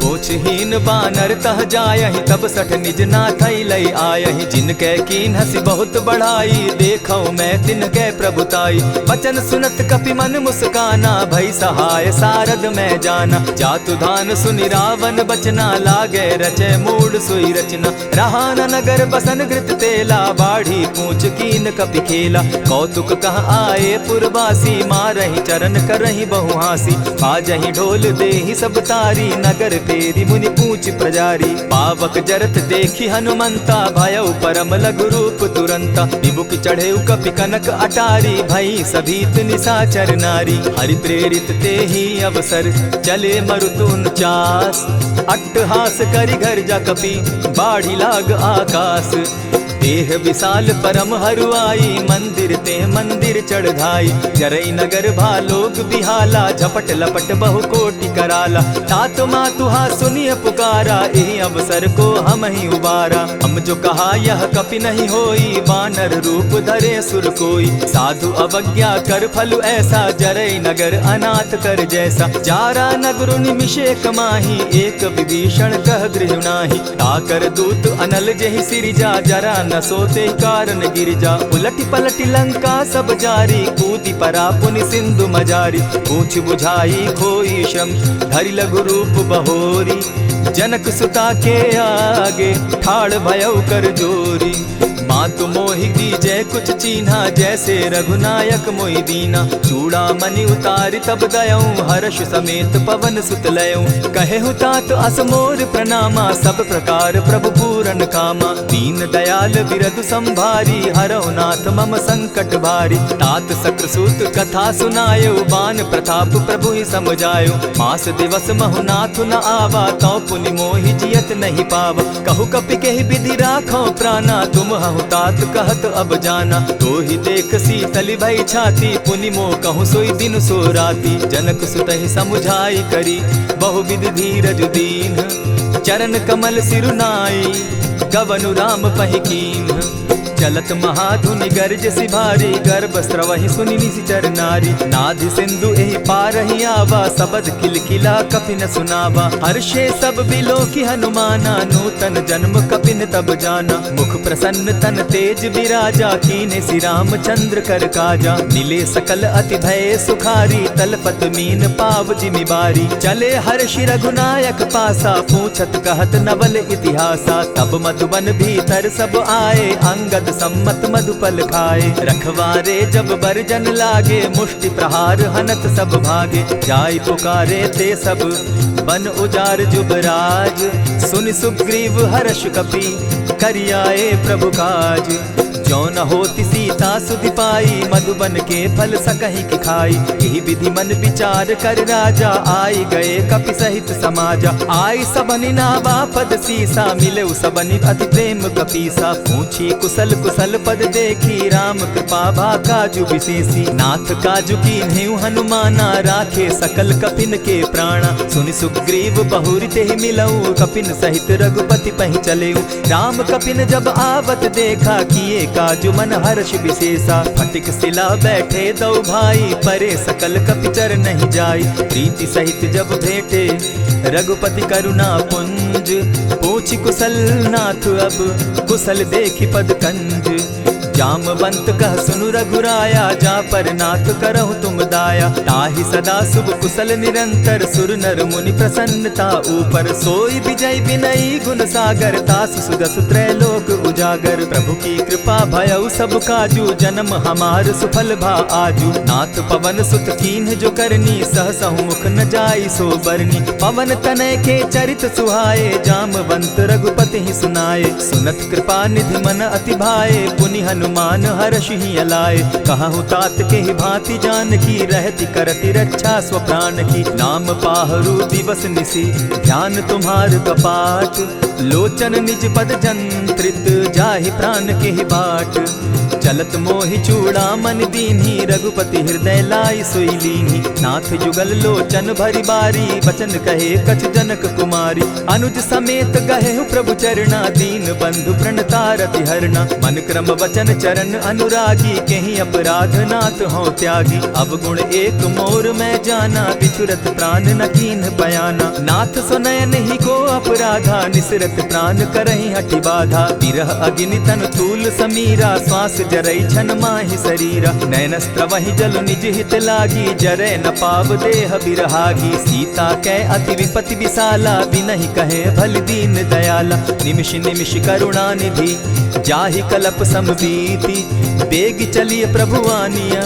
पोछहीन बानर तह जायहि, तब सठ निज नाथै लई आयहि। जिनकै कीन हसी बहुत बढ़ाई, देखौ मैं तिनकै प्रभुताई। बचन सुनत कपि मन मुस्काना, भई सहाय सारद मैं जाना। जातु धान सुनि रावण बचना, लागे रचै मूड सोई रचना। रहा न नगर बसन घृत तेला, बाढ़ी पूछ कीन कपि खेला। कौतुक कह आए पुरवासी, मारहि चरण करहि बहु हासी। बाजहि ढोल देहि सब तारी, नगर तेरी मुनि पूछ प्रजारी। पावक जरत देखी हनुमंता, भयउ परम लघु रूप तुरंता। विमुख चढ़े कपि कनक अटारी, भई सभीत निशाचर नारी। हरि प्रेरित ते ही अवसर, चले मरुतुन चास। अट्टहास करि घर जा कपि, बाढ़ी लाग आकाश। देह विशाल परम हरुआई, मंदिर ते मंदिर चढ़ाई। जरई नगर भालोग बिहाला, झपट लपट बहु कोटि कराला। तात मातुहा सुनिय पुकारा, एहि अवसर को हम ही उबारा। हम जो कहा यह कपि नहीं होई, वानर रूप धरे सुर कोई। साधु अवज्ञा कर फल ऐसा, जरई नगर अनाथ कर जैसा। जारा नगर निमिषे कमाही, एक विभीषण कह गृह नाही। ताकर दूत अनल जहि सिरिजा, जरा न सोते कारण गिरजा। उलटी पलटी लंका सब जारी, कूदी परा पुनि सिंधु मजारी। पूछ बुझाई खोई श्रम, धरि लघु रूप बहोरी। जनक सुता के आगे, ठाड़ भयउ कर जोरी। मातु मोहि दीजै कुछ चीन्हा, जैसे रघुनायक मोहि दीना। चूड़ा मणि उतारि तब दयऊं, हर्ष समेत पवन सुत लयऊं। कहेहु तात अस मोर प्रणामा, सब प्रकार प्रभु पूरन कामा। दीन दयाल बिरधु संभारी, हरौ नाथ मम संकट भारी। तात सक्रसूत कथा सुनायो, बान प्रताप प्रभु ही समझायो। मास दिवस महु नाथ न आवा, तौ पुनि मोहि जियत नहीं पावा। कहु कपि केहि विधि राखो प्राणा, तुम हहु तात कहत अब जाना। तो ही देख शीतली भई छाती, पुनि मोह कहूँ सोई दिन सो राती। जनक सुतहि समुझाई करी, बहुविधि धीरज दीन। चरण कमल सिरुनाई, गवनु राम पहि कीन। चलत महाधुनि गर्ज सिभारी, गर्भ स्रवहि सुनि निशिचर नारी। नाधि सिंधु एहि पारहि आवा, सबद किलकिला कपि न सुनावा। हर्षे सब बिलोकि हनुमाना, नूतन जन्म कपि न तब जाना। मुख प्रसन्न तन तेज विराजा, कीने श्री रामचंद्र कर काजा। मिले सकल अति भय सुखारी, तलपत मीन पाव जिमि बारी। चले हर्षि रघुनायक पासा, पूछत कहत नवल इतिहासा। तब मधुबन भीतर सब आए, अंगद सम्मत मधुपल खाए। रखवारे जब बरजन लागे, मुष्टि प्रहार हनत सब भागे। जाय पुकारे ते सब, बन उजार जुबराज। सुनि सुग्रीव हर्ष कपि, करियाए प्रभु काज। जो न होती सीता सुधि पाई, मधुबन के फल सकहि की खाई। यही विधि मन विचार कर राजा, आई गए कपि सहित समाजा। आई सबनि नावा पद सीसा, मिले सबनि अति प्रेम कपीसा। पूछी कुशल कुशल पद देखी, राम कृपा भा काजु विशेषी। नाथ काजु कीन्हेउ हनुमाना, राखे सकल कपिन के प्राणा। सुनि सुग्रीव बहुरि तेहि मिलऊ, कपिन सहित रघुपति पहि चलेऊ। राम कपिन जब आवत देखा, किए काजु मन हर्ष विशेषा। फटिक सिला बैठे दो भाई, परे सकल कपिचर नहीं जाई। प्रीति सहित जब भेटे, रघुपति करुणा पुंज। पूछि कुशल नाथ अब, कुशल देखि पद कंज। जामवंत कह सुनु रघुराया, जा पर नाथ करहु तुम दाया। ताहि सदा शुभ कुशल निरंतर, सुर नर मुनि प्रसन्नता ऊपर। सोई विजय विनयी गुण सागर, तास सुदस त्रैलोक उजागर। प्रभु की कृपा भयउ सब काजू, जन्म हमार सुफल भा आजू। नाथ पवन सुत कीन्ह जो करनी, सहसहु मुख न जाई सो बरनी। पवन तनय के चरित सुहाए, जामवंत रघुपति ही सुनाए। सुनत कृपा निधि मन अति भाए, पुनि हनुमान हर्ष ही अलाए। कहु तात के ही भांति जान की, रहती करती रक्षा स्व प्राण की। नाम पाहरु दिवस निसी, ध्यान तुम्हार कपाट। लोचन निज पद जंत्रित, जाहि प्राण के ही बाट। चलत मोहि चूड़ामन दीन्ही, रघुपति हृदय लाई सोई लीन्ही। नाथ जुगल लोचन भरी बारी, बचन कहे कछ जनक कुमारी। अनुज समेत गहे प्रभु चरणा, दीन बंधु प्रणतारति हरना। मन क्रम वचन चरण अनुरागी, कहीं अपराध नाथ हो त्यागी। अब गुण एक मोर में जाना, बिछुरत प्राण न कीन्ह बयाना। नाथ सुनयन ही को अपराधा, निसरत प्राण करहि हठि बाधा। विरह अग्नि तन तूल समीरा, श्वास जरई छन माहि शरीरा। नयन स्त्रवहि जल निज हित लागी, जरै न पाव देह बिरहागी। सीता कै अति विपति विशाला, बिनहि कहे भल दीन दयाला। निमिष निमिष करुणा निधि, जाहि कलप समबीति। बेग चलिए प्रभु आनिया,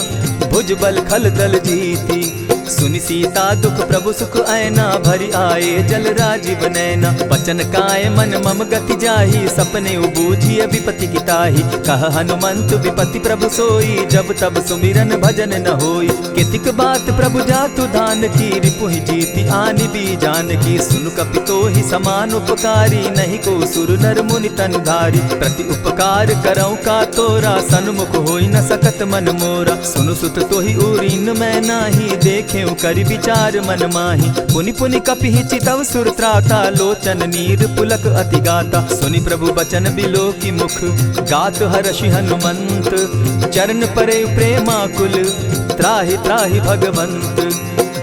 भुज बल खल दल जीती। सुनि सीता दुख प्रभु सुख ऐना, भरी आए जल राजीव नैना। वचन काय मन मम गति जाहि, सपने बूझिय विपति किताहि। कह हनुमंत विपति प्रभु सोई, जब तब सुमिरन भजन न होई। कितिक बात प्रभु जातु धान की, रिपुहि जीति आनि भी जान की। सुन कपितो ही समान उपकारी, नहीं को सुर नर मुनि तन धारी। प्रति उपकार करौ का तोरा, सन्मुख होई न सकत मन मोरा। सुनु सुत तोहि उरीन मैं नाही, देखे करि विचार मन माही। पुनि पुनि कपिहि चितव सुर त्राता, लोचन नीर पुलक अति गाता। सुनि प्रभु बचन बिलो की मुख, गात हर्षि हनुमंत। चरण परे प्रेमाकुल, त्राहि त्राहि भगवंत।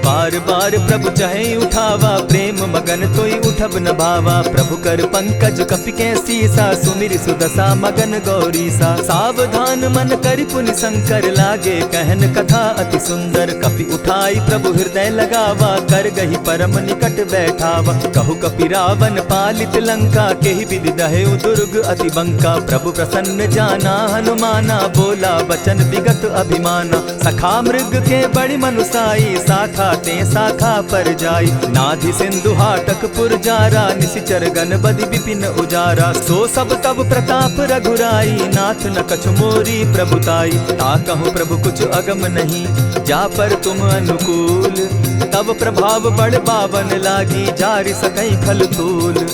बार बार प्रभु चहे उठावा, प्रेम मगन तोई उठब न भावा। प्रभु कर पंकज कपि के सीसा, सुमिर सुदशा मगन गौरीसा। सावधान मन करि पुनि शंकर, लागे कहन कथा अति सुंदर। कपि उठाई प्रभु हृदय लगावा, कर गही परम निकट बैठावा। कहु कपि रावण पालित लंका, केहि विधि दहेउ दुर्ग अति बंका। प्रभु प्रसन्न जाना हनुमाना, बोला बचन विगत अभिमाना। सखा मृग के बड़ी मनुसाई, साखा ते शाखा पर जाई। नाधि सिंधु हाटक पुरजारा, निशिचर गण बदि विपिन उजारा। सो सब तब प्रताप रघुराई, नाथ न कछु मोरी प्रभुताई। ताकहु प्रभु कुछ अगम नहीं, जा पर तुम अनुकूल। तब प्रभाव बड़ बावन लागी, जारि सकई खल तूल।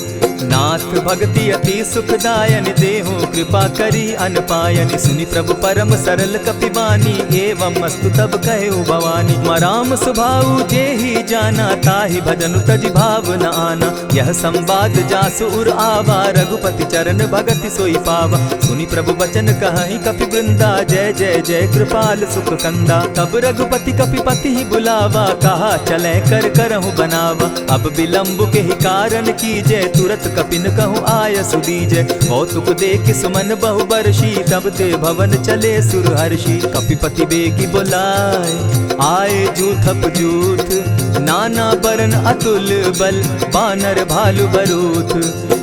नाथ भक्ति अति सुखदायन, देहु कृपा करी अनपायनि। सुनि प्रभु परम सरल कपिबानी, एवं मस्तु तब कहेउ भवानी। मराम सुभाऊ जेहि जाना, ताहि भजनु तजि भाव न आना। यह संवाद जासु उर आवा, रघुपति चरण भगति सोई पावा। सुनि प्रभु बचन कहहि कपि वृंदा, जय जय जय कृपाल सुख कंदा। तब रघुपति कपिपति ही बुलावा, कहा चले कर करहु बनावा। अब विलंब के ही कारण कीजय, तुरत कपिन कहूँ आय सुदीजय। कौतुक देख सुमन बहु बरसी, तब ते भवन चले सुर हर्षि। कपिपति बेगी बुलाए, आए जूथप जूथ। नाना बरन अतुल बल, बानर भालु बरूथ।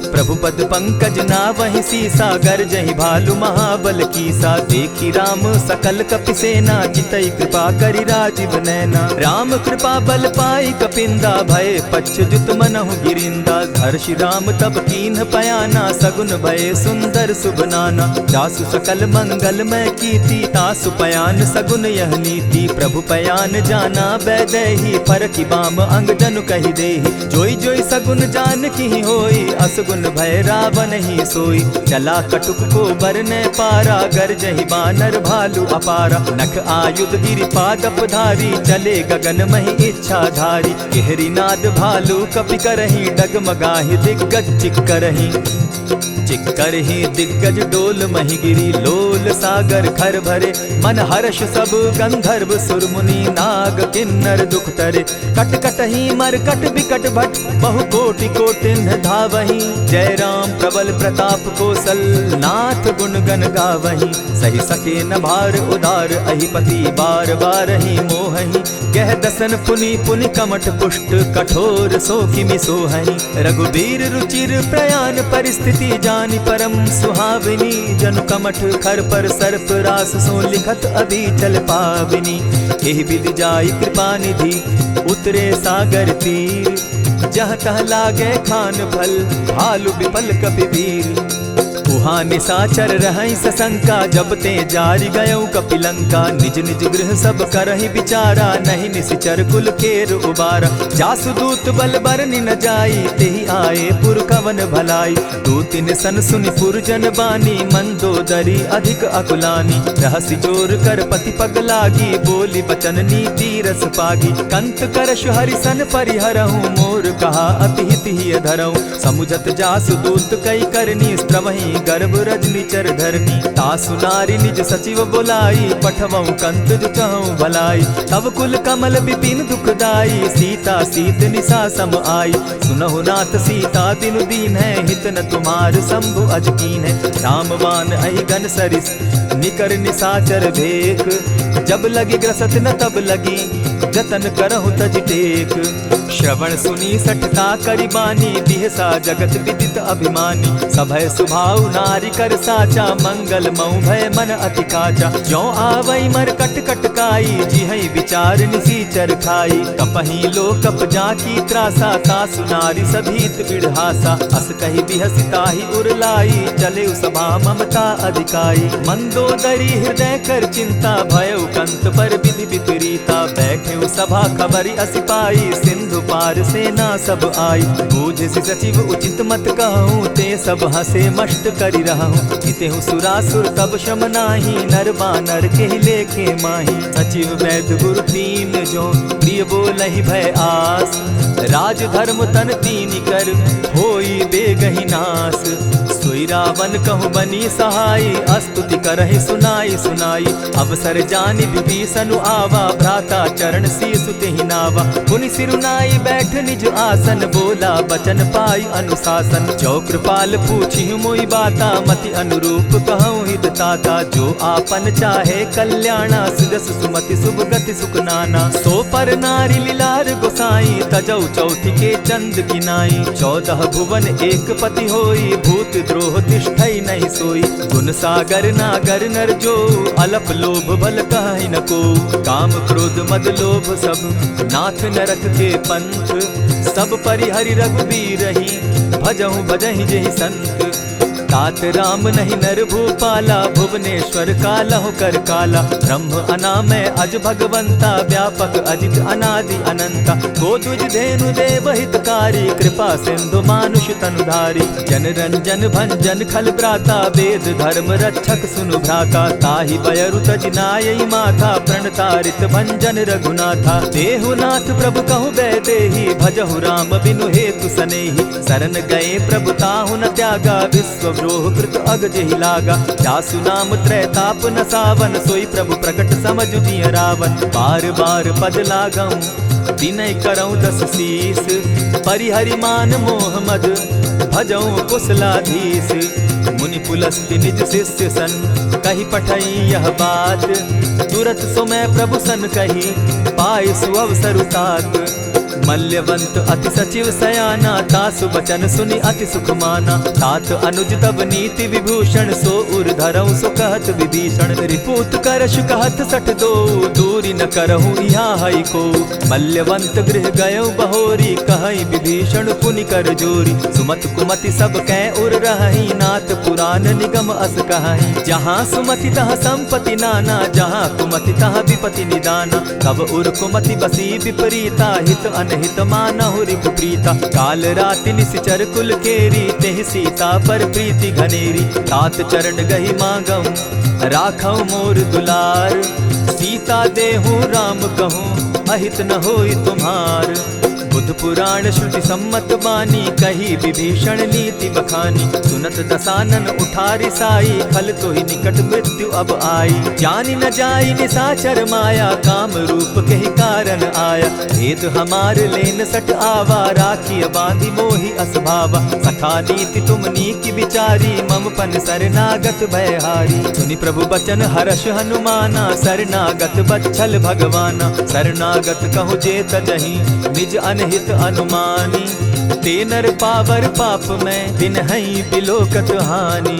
प्रभु पद पंकज नावहि सीसा, गर्जहि भालु महाबल कीसा। देखी राम सकल कपि सेना, चितई कृपा करि राजीव नैना। राम कृपा बल पाई कपिंदा, भय पच्युत मनहु गिरिंदा। हर्षि राम तब कीन्ह पयाना, सगुन भय सुंदर शुभ नाना। जासु सकल मंगल मैं कीति, तासु पयान सगुन यह नीति। प्रभु पयान जाना बैदेही, फरकि बाम अंग जनु कहि देहि। जोई जोई सगुन जान की होई, असगुन भय रावण ही सोई। चला कटुक को बरने पारा, गर्जहि बानर भालु अपारा। नख आयुध गिरि पादप धारी, चले गगन महि इच्छा धारी। केहरी नाद भालु कपि करहि, डगमगाहि दिग्गज चिक्करहि। चिक्करहि दिग्गज डोल महि गिरी, लोल सागर खर भरे। मन हर्ष सब गंधर्व सुर मुनि, नाग किन्नर दुख तरे। कट कटहि मरकट बिकट भट, बहु कोटि कोटिन्ह धावहि। जय राम प्रबल प्रताप कौशल, नाथ गुण गण गावहि। सही सके न भार उदार, अहिपति बार बार ही मोहहि। गह दसन पुनि पुनि कमठ पुष्ट, कठोर सो किमि सोहहि। रघुबीर रुचिर प्रयाण परिस्थिति, जानि परम सुहाविनी। जनु कमठ खर पर सर्प रास, सो लिखत अभी चल पाविनी। एहि विधि जाई कृपा निधि, उतरे सागर तीर। जह तह लागे खान फल, भालु विफल कपि वीर। उहाँ निशाचर रहई सशंका, जब ते जारी गयऊ कपिलंका। निज निज गृह सब करहि विचारा, नहीं निशिचर कुल केर उबारा। जासु दूत बल बरनि न जाई, तेहि आए पुर कवन भलाई। दूतिन सन सुनि पुरजन बानी, मंदोदरी अधिक अकुलानी। रहसि जोर कर पति पग लागी, बोली बचन नीति रस पागी। कंत करश हरिसन परिहरहूँ, मोर कहा अति हित ही धरऊँ। समुझत जासु दूत कई करनी, स्त्रवहि गर्भ रजनी चर धरनी। तासु नारी निज सचिव बोलाई, पठवऊँ कंत जो चहऊँ भलाई। तब कुल कमल विपिन दुखदाई, सीता सीत निशा सम आई। सुनहु नाथ सीता दिनु दीन है, हित न तुम्हार शंभु अज कीन है। रामवान अहिगन सरिस निकर निशाचर भेक, जब लगी ग्रसत न तब लगी, जतन करहु तज टेक। श्रवण सुनी सठता करिबानी, बिहसा जगत विदित अभिमानी। सभय सुभाव नारी कर साचा, मंगल मऊ भय मन अति काचा। ज्यों आवई मर कट कट काई, जिहई विचार निसीचर खाई। कपही लो कप जाकी त्रासा, तासु नारी सभीत बिढ़ासा। अस कही बिहसिता ही उरलाई, चले सभा ममता अधिकाई। मंदोदरी हृदय कर चिंता, भयउ कंत पर विधि विपरीता। बैठे सभा खबरी असी पाई, सिंधु पार सेना सब आई। बूझ सचिव उचित मत कहूँ, ते सब हसे मष्ट करि रहूँ। हितेहु सुरासुर तब शम नाही, नर बानर के लेखे माही। सचिव वैद्य गुरु तीन जो, प्रिय बोलहि भय आस। राज धर्म तन तीन कर, होई बेगहि नास। सोई रावण कहु बनी सहाई, अस्तुति करहि सुनाई सुनाई। अवसर जानि विभीषण आवा, भ्राता चरण शीसु तेहि नावा। पुनि सिरुनाई बैठ निज आसन, बोला बचन पाई अनुशासन। जो कृपाल पूछि मोई बाता, मति अनुरूप कहूँ हित ताता। जो आपन चाहे कल्याणा, सुजस सुमति शुभ गति सुख नाना। सो पर नारी लीलार गोसाई, तजौ चौथी के चंद किनाई। 14 भुवन एक पति होई, भूत द्रोह तिष्ठई नहीं सोई। गुण सागर नागर नर जो, अलप लोभ बल कहि न को। काम क्रोध मद लोभ सब, नाथ नरक के पंथ। सब परिहरि रघुबीर रही, भजहु भजहि जेहि संत। तात राम नहीं नर भूपाला, भुवनेश्वर कालहु कर काला। ब्रह्म अनामय अज भगवंता, व्यापक अजित अनादि अनंता। गो तुझ धेनु देव हितकारी, कृपा सिंधु मानुष तनुधारी। जन रंजन भंजन खल भ्राता, वेद धर्म रक्षक सुनु भ्राता। ताहि बयरु तज नायई माथा, प्रणतारित भंजन रघुनाथा। देहु नाथ प्रभु कहु बैदेही, भजहु राम बिनु हेतु सनेही। शरण गए प्रभु ताहु न त्यागा, विश्व द्रोह कृत अग जेहि लागा। जासु नाम त्रैताप न सावन, सोई प्रभु प्रकट समझ जिय रावण। बार बार पद लागऊं, विनय करऊं 10 शीस। परिहरि मान मोह मद, भजऊं कुशलाधीश। मुनि पुलस्ति निज शिष्य सन, कही पठई यह बात। तुरत सो मैं प्रभु सन कही, पाय सुअवसर तात। मल्यवंत अति सचिव सयाना, तासु बचन सुनि अति सुख माना। तात अनुज तब नीति विभूषण, सो उर धरऊं सो कहत विभीषण। रिपुत करश कहत सठ दो, दूरी न करहूँ यहाँ हई को। मल्यवंत गृह गयऊ बहोरी, कहई विभीषण पुनि कर जोरी। सुमत कुमति सब कै उर रहई, नाथ पुराण निगम अस कहई। जहाँ सुमति तहाँ संपत्ति नाना, जहाँ कुमति तहाँ विपति निदाना। तब उर कुमति बसी विपरीता, हित अनहित मानहु रिपु प्रीता। काल राति निशिचर कुल केरी, तेहि सीता पर प्रीति घनेरी। तात चरण गही मांगऊं, राखऊं मोर दुलार। सीता देहूँ राम कहूँ, अहित न होई तुम्हार। बुध पुराण श्रुति सम्मत बानी, कही विभीषण नीति बखानी। सुनत दसानन उठारी साई, खल तो ही निकट मृत्यु अब आई। जानी न जाई निशाचर माया, काम रूप के ही कारण आया। भेद हमार लेन सट आवा, राखी बांधी मोहि असभावा। सखा नीति तुम नीति विचारी, मम पन शरणागत भयहारी। सुनि प्रभु बचन हर्ष हनुमाना, शरणागत बच्छल भगवाना। शरणागत कहु जे तजहि, निज अनहित अनुमानी। ते नर पावर पाप में, दिन हई बिलोकत हानि।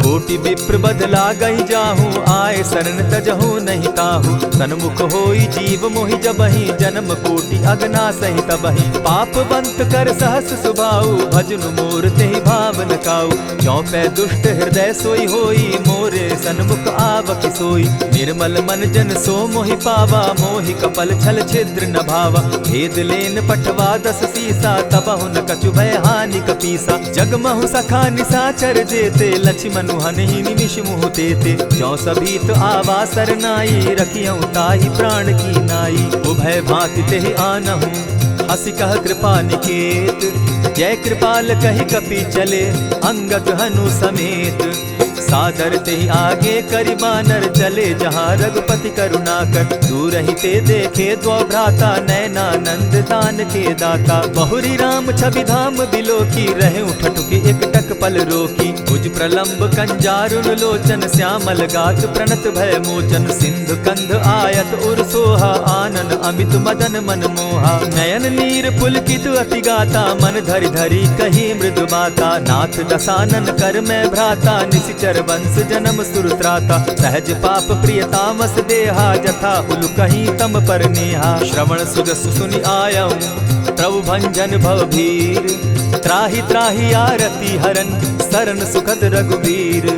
कोटि विप्र बदला गई जाहू, आए शरण तजहू नहीं ताहू। सन्मुख होई जीव मोहि जबहि, जन्म कोटि अगना सही तबहि। पापवंत कर सहस सुभाऊ, भजनु मोर तेहि भाव न काऊ। चौपै दुष्ट हृदय सोई होई, मोरे सन्मुख आवक सोई। निर्मल मन जन सो मोहि पावा, मोहि कपल छल छिद्र न भावा। भेद लेन पठवा दस सीसा, तबहु न कछु भय हानि कपीसा। जगमहु सखा निसाचर जेते, लक्ष्मण हनहि निमिष मुह तेते। जो सभीत आवा सरनाई, रखियऊ ताहि प्राण की नाई। उभय भांति तेहि आनहु, हसी कह कृपा निकेत। जय कृपाल कहि कपि चले, अंगद हनु समेत। सादर तेहि आगे करि बानर, चले जहाँ रघुपति करुणाकर। दूर ही ते देखे द्वौ भ्राता, नयनानंद दान के दाता। बहुरी राम छवि धाम बिलोकी, रहे उठटुकी एक टक पल रोकी। भुज प्रलंब कंजारुन लोचन, श्यामल गात प्रणत भय मोचन। सिंधु कंध आयत उर सोहा, आनन अमित मदन मन मोहा। नयन नीर पुलकित अति गाता, मन धरि धरि कही मृदु बाता। नाथ दसानन कर मैं भ्राता, निशिचर वंश जन्म सुरत्राता। सहज पाप प्रियतामस देहा, जथा उलु कहीं तम पर नेहा। श्रवण सुजस सुनि आयऊ, प्रभु भंजन भव भीर। त्राहि त्राहि आरती हरन, सरन सुखद रघुवीर।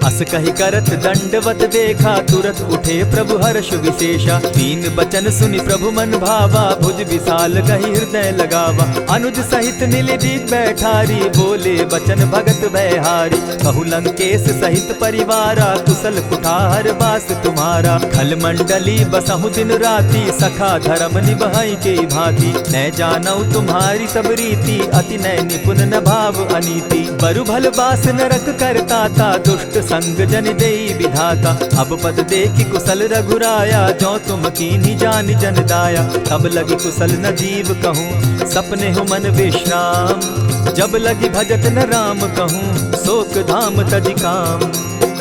अस कहि करत दंडवत देखा, तुरत उठे प्रभु हर्ष विशेषा। तीन बचन सुनि प्रभु मन भावा, भुज विशाल कहि हृदय लगावा। अनुज सहित नीलदीप बैठारी, बोले बचन भगत भयहारी। कहु लंकेश सहित परिवारा, कुशल कुठार बास तुम्हारा। खल मंडली बसहु दिन राति, सखा धर्म निभाई के भांति। न जानऊ तुम्हारी सब रीति, अति नय निपुण न भाव अनीति। बरु भल बास नरक करता था, दुष्ट संग जन देई विधाता। अब पद देखि कुशल रघुराया, जो तुम कीन्ही जानि जन दाया। तब लगी कुशल न जीव कहूँ, सपने हो मन विश्राम। जब लगी भजत न राम कहूँ, शोक धाम तजि काम।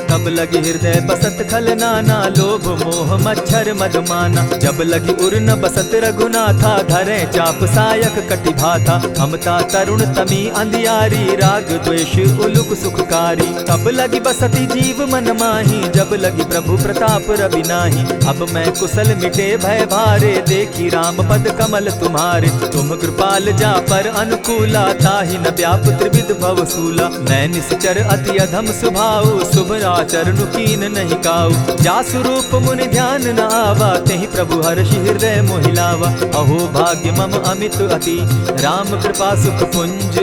तब लगी हृदय बसत खल नाना, लोभ मोह मच्छर मदमाना। जब लगी उर न बसत रघुनाथा, धरे चाप सायक कटि भाथा। ममता तरुण तमी अंधियारी, राग द्वेष उलुक सुखकारी। तब लगी बसती जीव मन माही, जब लगी प्रभु प्रताप रवि नाही। अब मैं कुशल मिटे भय भारे, देखी राम पद कमल तुम्हारे। तुम कृपाल जा पर अनुकूला, ताहि न व्याप त्रिविध भव सूला। मैं निश्चर अति अधम स्वभाव, शुभ चरणु कीन नहीं काऊ। जासु रूप मुनि ध्यान न आवा, तेहि प्रभु हर्षि हृदय मोहिलावा। अहो भाग्य मम अमित अति, राम कृपा सुख पुंज।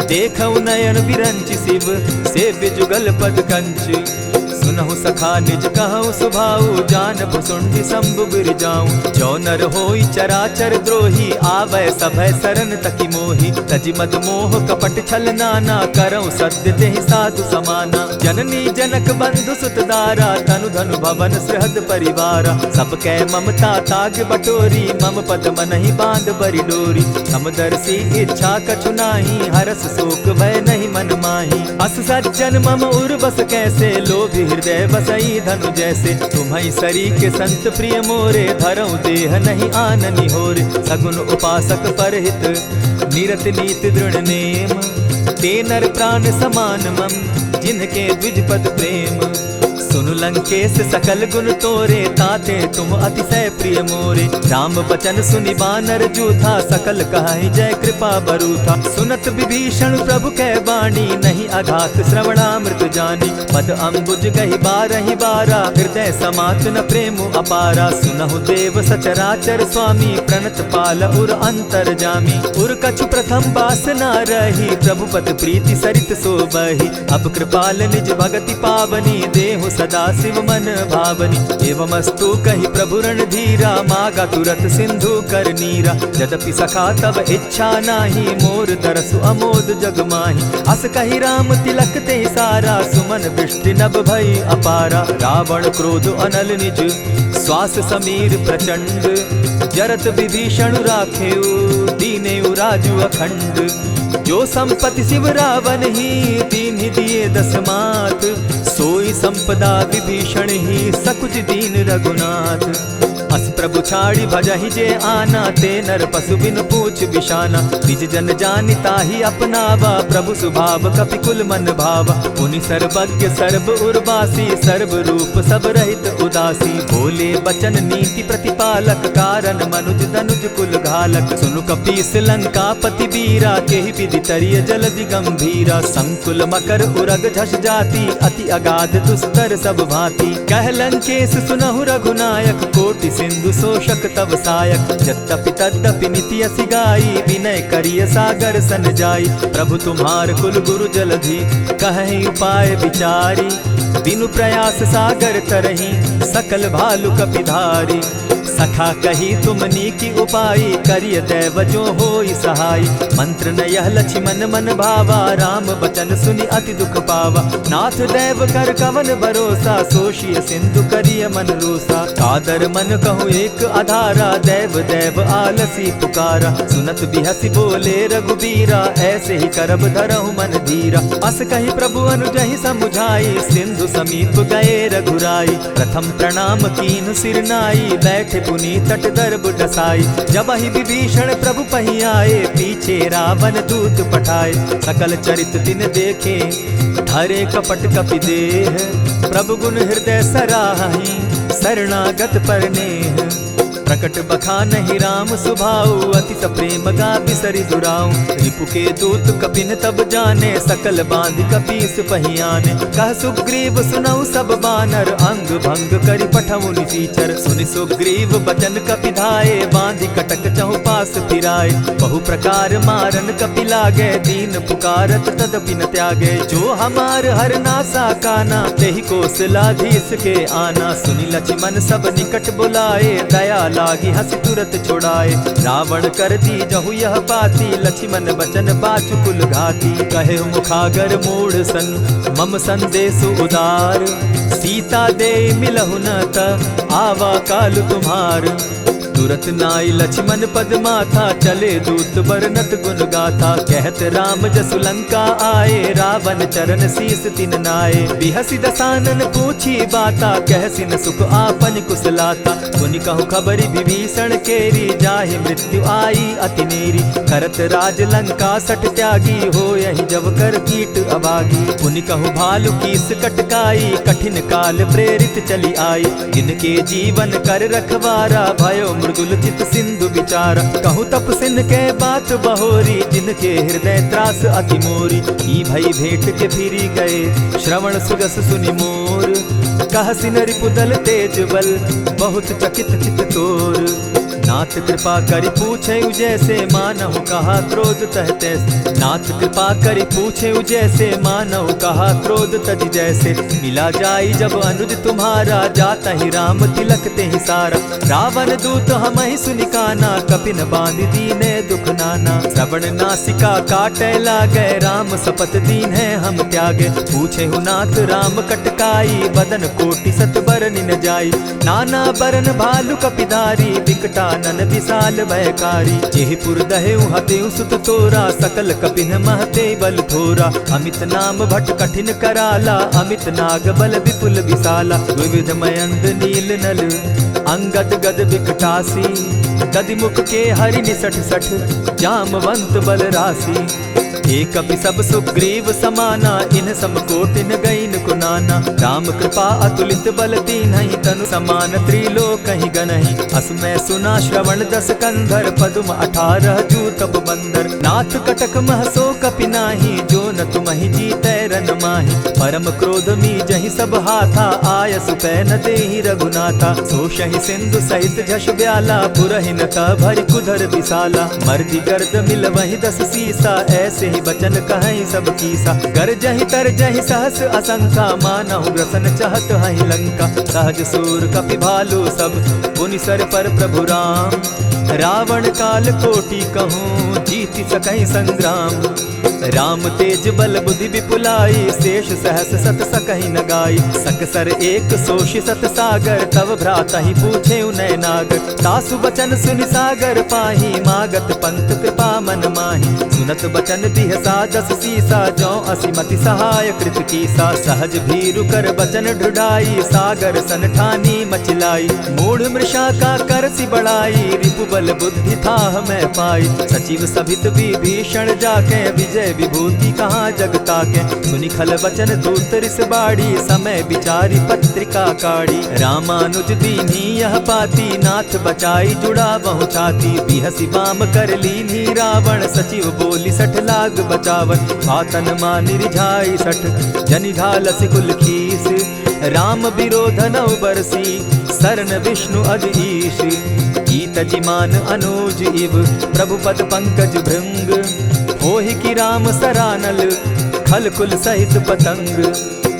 देखऊ नयन विरंचि शिव, सेव्य जुगल पद कंच। सुनहु सखा निज कहु सुभाऊ, जान भुसुंडि शंभु गिर जाऊं। जो नर होई चराचर द्रोही, आवै सभय सरन तकी मोही। तजि मद मोह कपट छल नाना, करऊं सत्य तेहि साधु समाना। जननी जनक बंधु सुत दारा, तनु धनु भवन सृहद परिवारा। सब कै ममता ताग बटोरी, मम पद मनहि बांध बरि डोरी। समदर्शी इच्छा कछु नाही, हरस शोक भय नहीं मन माही। अस सज्जन मम उर बस कैसे, लोभी हृदय बसई धनु जैसे। तुम्हि सरी के संत प्रिय मोरे, धरऊं देह नहीं आननि होरे। सगुन उपासक परहित, निरत नीति दृढ़ नेम। ते नर प्राण समान मम, जिनके द्विज पद प्रेम। सुनु लंकेश सकल गुण तोरे, ताते तुम अतिशय प्रिय मोरे। राम बचन सुनि बानर जूथा, सकल कहाहि जय कृपा बरूथा। सुनत विभीषण प्रभु कै बाणी, नहीं अघात श्रवणामृत जानी। पद अम्बुज गहि बारहि बारा, हृदय समात न प्रेम अपारा। सुनहु देव सचराचर स्वामी, प्रणत पाल उर अंतर जामी। उर कछु प्रथम बास न रही, प्रभु पद प्रीति सरित सोबहि। अब कृपाल निज भगति पावनी, देहु सदा शिव मन भावनी। एवमस्तु कहि प्रभु रणधीरा, मागा तुरत सिंधु कर नीरा। यद्यपि सखा तब इच्छा नाही, मोर तरसु अमोद जग माही। अस कहि राम तिलक तेहि सारा, सुमन वृष्टि नभ भई अपारा। रावण क्रोध अनल निज, श्वास समीर प्रचंड। जरत विभीषण राखेउ, दीनेउ राजु अखंड। जो संपत्ति शिव रावण ही, दीन्हि दिए दस मात। सोई संपदा विभीषण ही सकुच दीन रघुनाथ। अस प्रभु छाड़ी भजहि जे आना, ते नर पशु बिन पूछ बिशाना। निज जन जानिता ही अपनावा, प्रभु स्वभाव कपि कुल मन भावा। मुनि सर्वज्ञ सर्व उर्वासी, सर्व रूप सब रहित उदासी। बोले बचन नीति प्रतिपालक, कारण मनुज धनुज कुल घालक। सुनु कपीस लंकापति वीरा, केहि विधि तरिय जलधि गंभीरा। संकुल मकर उरग झष जाति, अति अगाध दुस्तर सब भांति। कह लंकेश सुनहु रघुनायक, कोटि सिंधु शोषक तव सायक। यद्यपि तद्यपि नीति असि गाई, विनय करिय सागर सन जाई। प्रभु तुम्हार कुल गुरु जलधि, कहि उपाय विचारी। बिनु प्रयास सागर तरही, सकल भालु कपिधारी। सखा कही तुमनी की उपाई, करिय दैव जो होई सहाय। मंत्र न यह लक्ष्मण मन भावा, राम बचन सुनि अति दुख पावा। नाथ दैव कर कवन भरोसा, सोषिय सिंधु करिय मन रोसा। कादर मन कहूँ एक आधारा, दैव दैव आलसी पुकारा। सुनत बिहसी बोले रघुबीरा, ऐसे ही करब धरहु मन धीरा। अस कही प्रभु अनुजहि समुझाई, सिंधु समीप गए रघुराई। प्रथम प्रणाम कीन सिर नाई, बैठे पुनि तट दर्ब डसाई। जब ही विभीषण प्रभु पही आए, पीछे रावण दूत पठाए। सकल चरित दिन देखे, धरे कपट कपि देह। प्रभु गुण हृदय सराहि, शरणागत परनेह। प्रकट बखानहि राम सुभाऊ, अति सप्रेम गा बिसरि दुराऊ। रिपु के दूत कपिन तब जाने, सकल बांधि कपीस पहियाने। कह सुग्रीव सुनऊ सब बानर, अंग भंग करि पठऊ निसीचर। सुनि सुग्रीव बचन कपि धाये, बांधि कटक चहु पास फिराए। बहु प्रकार मारन कपि लागे, दीन पुकारत तदपि न त्यागे। जो हमार हर नासा काना, तेहि कौशलाधीश के आना। सुनि लक्ष्मण सब निकट बुलाए, दया लागी हंसी तुरत छुड़ाए। रावण कर दी जहु यह पाती, लक्ष्मण बचन बाचु कुल घाती। कहे मुखागर मूढ़ सन, मम संदेश उदार। सीता दे मिलहु न त, आवा काल तुम्हार। तुरत नाई लक्ष्मण पद माथा, चले दूत बरनत गुण गाथा। कहत राम जसु लंका आए, रावण चरण शीस तिन नाये। बिहसी दसानन पूछी बाता, कहसी न सुख आपन कुशलाता। सुनि कहु खबरी विभीषण केरी, जाहि मृत्यु आई अति नेरी। करत राज लंका सठ त्यागी, हो यही जब कर कीट अभागी। पुनि कहु भालु कीस कटकाई, कठिन काल प्रेरित चली आई। जिनके जीवन कर रखवारा, भयो मृदुल चित सिंधु विचारा। कहूँ तपसिन के बात बहोरी, जिनके हृदय त्रास अति मोरी। ई भई भेंट के फिरी गए, श्रवण सुगस सुनि मोर। कहसी रिपुदल तेज बल, बहुत चकित चित तोर। नाथ कृपा करि पूछे जैसे, मानहु कहा क्रोध तह तैसे। नाथ कृपा करि पूछे जैसे, मानहु कहा क्रोध तज जैसे। मिला जाई जब अनुज तुम्हारा, जाता ही राम तिलक ते ही सारा। रावण दूत हम ही सुनि काना, कपिन बांध दीने दुख नाना। श्रवण नासिका काटे लागे, राम शपथ दीन है हम त्यागे। पूछे हु नाथ राम कटकाई, बदन कोटि सत बरन न जाई। नाना बरन भालु कपिधारी, विकटा नन विशाल भयकारी। जेहिपुर दहेउ हतेउ सुत तोरा, सकल कपिन महते बल थोरा। अमित नाम भट कठिन कराला, अमित नाग बल विपुल विशाला। विविध मयंद नील नल, अंगद गद विकटासी। दधिमुख के हरि निसठ सठ, जामवंत बल राशि। एक कपि सब सुग्रीव समाना, इन समकोटिन गईन कुनाना। राम कृपा अतुलित बल दीन्हि, तनु समान त्रिलोक ही गनहि। अस मैं सुना श्रवण दस कंधर, पदुम 18 जूतप बंदर। नाथ कटक महसो कपि नाही, जो न तुमहि जीतै रन माहि। परम क्रोध मी जहि सब हाथा, आय सुपै न देहि रघुनाथा। सोषहि सिंधु सहित झष ब्याला, पुरहि न त भरि कुधर विशाला। मर्दि गर्द मिल वहि 10 सीसा, ऐसे ही बचन कहीं सब कीसा। गरजहि तरजहि सहस असंख्या, मानहु ग्रसन चाहत हहि लंका। सहज सूर कपि भालु सब, पुनि सर पर प्रभु राम। रावण काल कोटि कहूँ, जीति सकहि संग्राम। राम तेज बल बुद्धि विपुलाई, शेष सहस सत सकहि न गाई। सकसर एक सोषि सत सागर, तव भ्राता ही पूछे उनय नागर। तासु बचन सुनि सागर पाही, मागत पंत कृपा मन माही। सुनत बचन बिहसा दस सीसा, जौ असिमति सहाय कृत कीसा। सहज भीरु कर बचन ढुढ़ाई, सागर सन ठानी मचिलाई। मूढ़ मृषा का कर सी बढ़ाई, रिपु बल बुद्धि था मैं पाई। सचिव सभित विभीषण जाके, विजय विभूति कहाँ जगता के। सुनि खल बचन दूत रिस बाड़ी, समय विचारी पत्रिका काढ़ी। रामानुज दीन्ही यह पाती, नाथ बचाई जुड़ा बहु छाती। बिहसी बाम कर लीन्ही रावण, सचिव बोली सठ लाग बचावन। आतन मानि रिझाई सठ, जनि झालसि कुल खीस। राम विरोध नौ बरसी, सरन विष्णु अज ईश। गीत जिमान अनुज इव, प्रभु पद पंकज भृंग। होहि की राम सरानल, खल कुल सहित पतंग।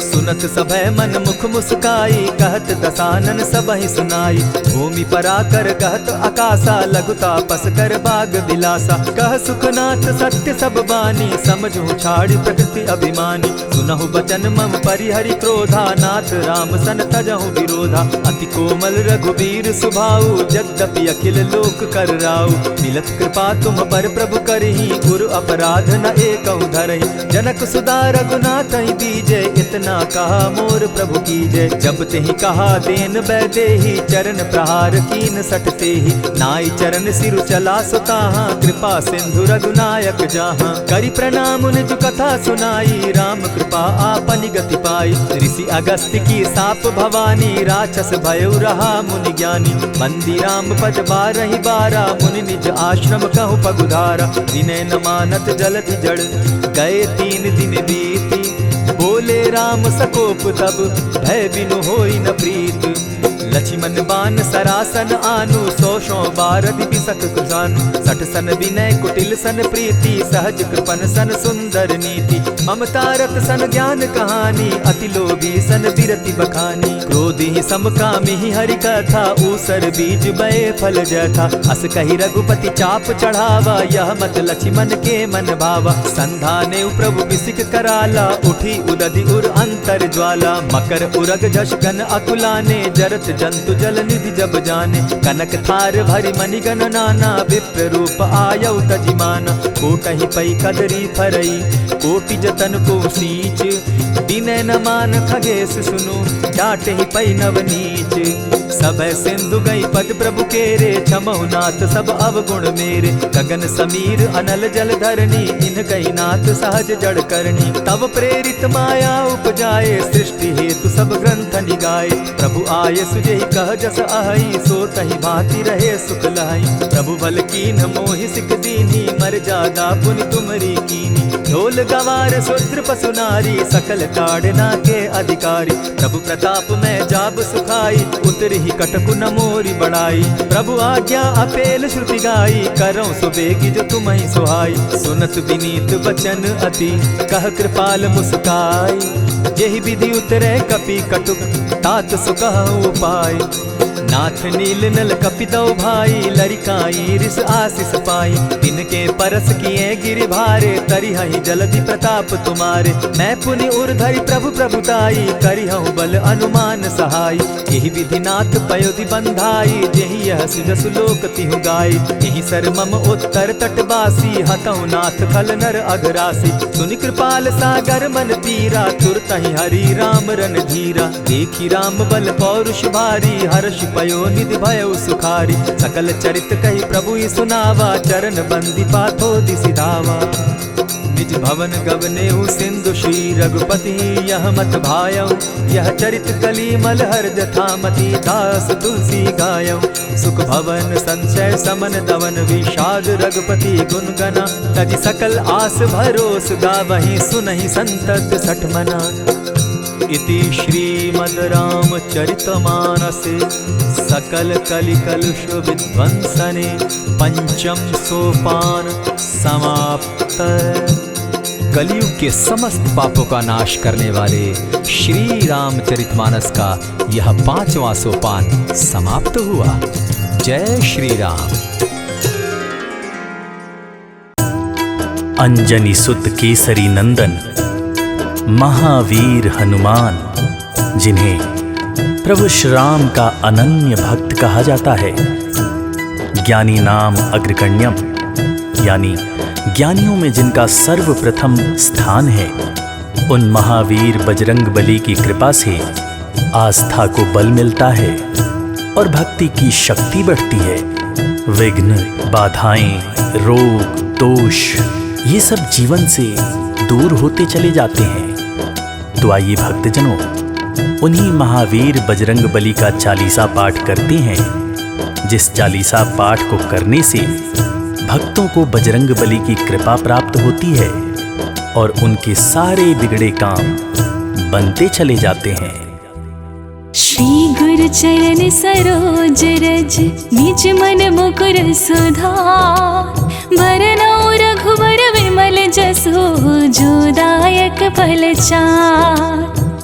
सुनत सभय मन मुख मुस्काई, कहत दसानन सबहि सुनाई। भूमि पराकर कहत आकाशा, लघु तापस कर बाग बिलासा। कह सुखनाथ सत्य सब बानी, समझू छाड़ी प्रकृति अभिमानी। सुनहु बचन मम परिहरि क्रोधा, नाथ राम सन तजहु विरोधा। अति कोमल रघुबीर सुभाऊ, जगदपि अखिल लोक कर राऊ। मिलत कृपा तुम पर प्रभु करही, गुरु अपराध न एकहु धरहि। जनक सुदा रघुनाथ ही दीजे, इतना कहा मोर प्रभु कीजे। जब तेहि कहा देन बैदेही, चरण प्रहार कीन सटते ही। नाई चरण सिरु चला सुताहा, कृपा सिंधु रघुनायक जाहा। करि प्रणाम निज कथा सुनाई, राम कृपा आपनि गति पाई। ऋषि अगस्त्य की साप भवानी, राक्षस भयउ रहा मुनि ज्ञानी। बंदी राम पद बारहि बारा, मुनि निज आश्रम कहु पगुधारा। विनय न मानत जलधि जड़, गए 3 दिन बीती। बोले राम सकोप तब, भय बिनु होई न प्रीत। लक्ष्मण बान सरासन आनु, 100 बारधि बिसक कुजानु। 60 सन विनय कुटिल सन प्रीति, सहज कृपन सन सुंदर नीति। ममता रत सन ज्ञान कहानी, अति लोभी सन बिरति बखानी। क्रोधि समकामी हरि कथा, ऊसर बीज बये फल जथा। अस कहि रघुपति चाप चढ़ावा, यह मत लक्ष्मण के मन भावा। संधाने प्रभु बिसिक कराला, उठी उदधि उर अंतर ज्वाला। मकर उरग झष घन अकुलाने, जरत जंतु जल निधि जब जाने। कनक थार भरि मणिगण नाना, विप्र रूप आयौ तजिमाना। कोटहि पै कदरी फरई, कोटि जतन को सींच। विनय न मान खगेश सुनु, डांटहि पै नव नीच। सभय सिंधु गई पद प्रभु केरे, क्षमहु नाथ सब अवगुण मेरे। गगन समीर अनल जल धरनी, इन कही नाथ सहज जड़ करनी। तब प्रेरित माया उपजाए, सृष्टि हेतु सब ग्रंथ निगाए। प्रभु आय सुजेहि कह जस अहई, सो तहि भांति रहे सुख लहई। प्रभु बल कीन मोहि सिख दीनी, मर जादा पुनि तुमरी कीनी। ढोल गवार शूद्र पशु नारी, सकल ताड़ना के अधिकारी। प्रभु प्रताप में जाब सुखाई, उतरि कटकु न मोरी बड़ाई। प्रभु आज्ञा अपेल श्रुति गाई, करौ सुबेगी जो तुम्हि सुहाई। सुनत विनीत बचन अति, कह कृपाल मुस्काई। जेहि विधि उतरे कपि कटुक, तात सुकहु उपाय। नाथ नील नल कपितौ भाई, लरिकाई रिस आशीष पाई। तिनके परस किए गिरि भारे, तरिहहि जलधि प्रताप तुम्हारे। मैं पुनि उर्धरि प्रभु प्रभुताई, करिहउ बल अनुमान सहाय। यही विधि नाथ पयोधि बंधाई, जेहि यह सुजसु लोक तिहु गाई। यही सर मम उत्तर तटवासी, हतहु नाथ खल नर अघरासी। सुनि कृपाल सागर मन पीरा, तुरतहि हरि राम रन धीरा। देखी राम बल पौरुष भारी, हर्ष पयो निधि भयउ सुखारी। सकल चरित कही प्रभु ही सुनावा, चरण बंदी पाथो दिसि धावा। निज भवन गवनेहु सिंधु श्री रघुपति, यह मत भायौ। यह चरित कली मलहर जथामति, दास तुलसी गायौ। सुख भवन संशय समन दवन, विषाद रघुपति गुण गना। तजि सकल आस भरोस, गावहि सुनहि संतत सठ मना। इति श्रीमद् रामचरितमानसे, सकल कलि कलुष विध्वंसने। पंचम सोपान समाप्त। कलयुग के समस्त पापों का नाश करने वाले श्री रामचरितमानस का यह 5वां सोपान समाप्त हुआ। जय श्री राम। अंजनी सुत केसरी नंदन महावीर हनुमान, जिन्हें प्रभु श्री राम का अनन्य भक्त कहा जाता है। ज्ञानी नाम अग्रगण्यम, यानी ज्ञानियों में जिनका सर्वप्रथम स्थान है, उन महावीर बजरंग बली की कृपा से आस्था को बल मिलता है और भक्ति की शक्ति बढ़ती है। विघ्न, बाधाएं, रोग, दोष ये सब जीवन से दूर होते चले जाते हैं। तो आइए भक्तजनों, उन्हीं महावीर बजरंग बली का चालीसा पाठ करते हैं, जिस चालीसा पाठ को करने से भक्तों को बजरंग बली की कृपा प्राप्त होती है और उनके सारे बिगड़े काम बनते चले जाते हैं। श्री गुरु चरण सरोज रज, निज मन मुकुर सुधार। बरनउँ रघुबर विमल जसो, जो दायक फल चार।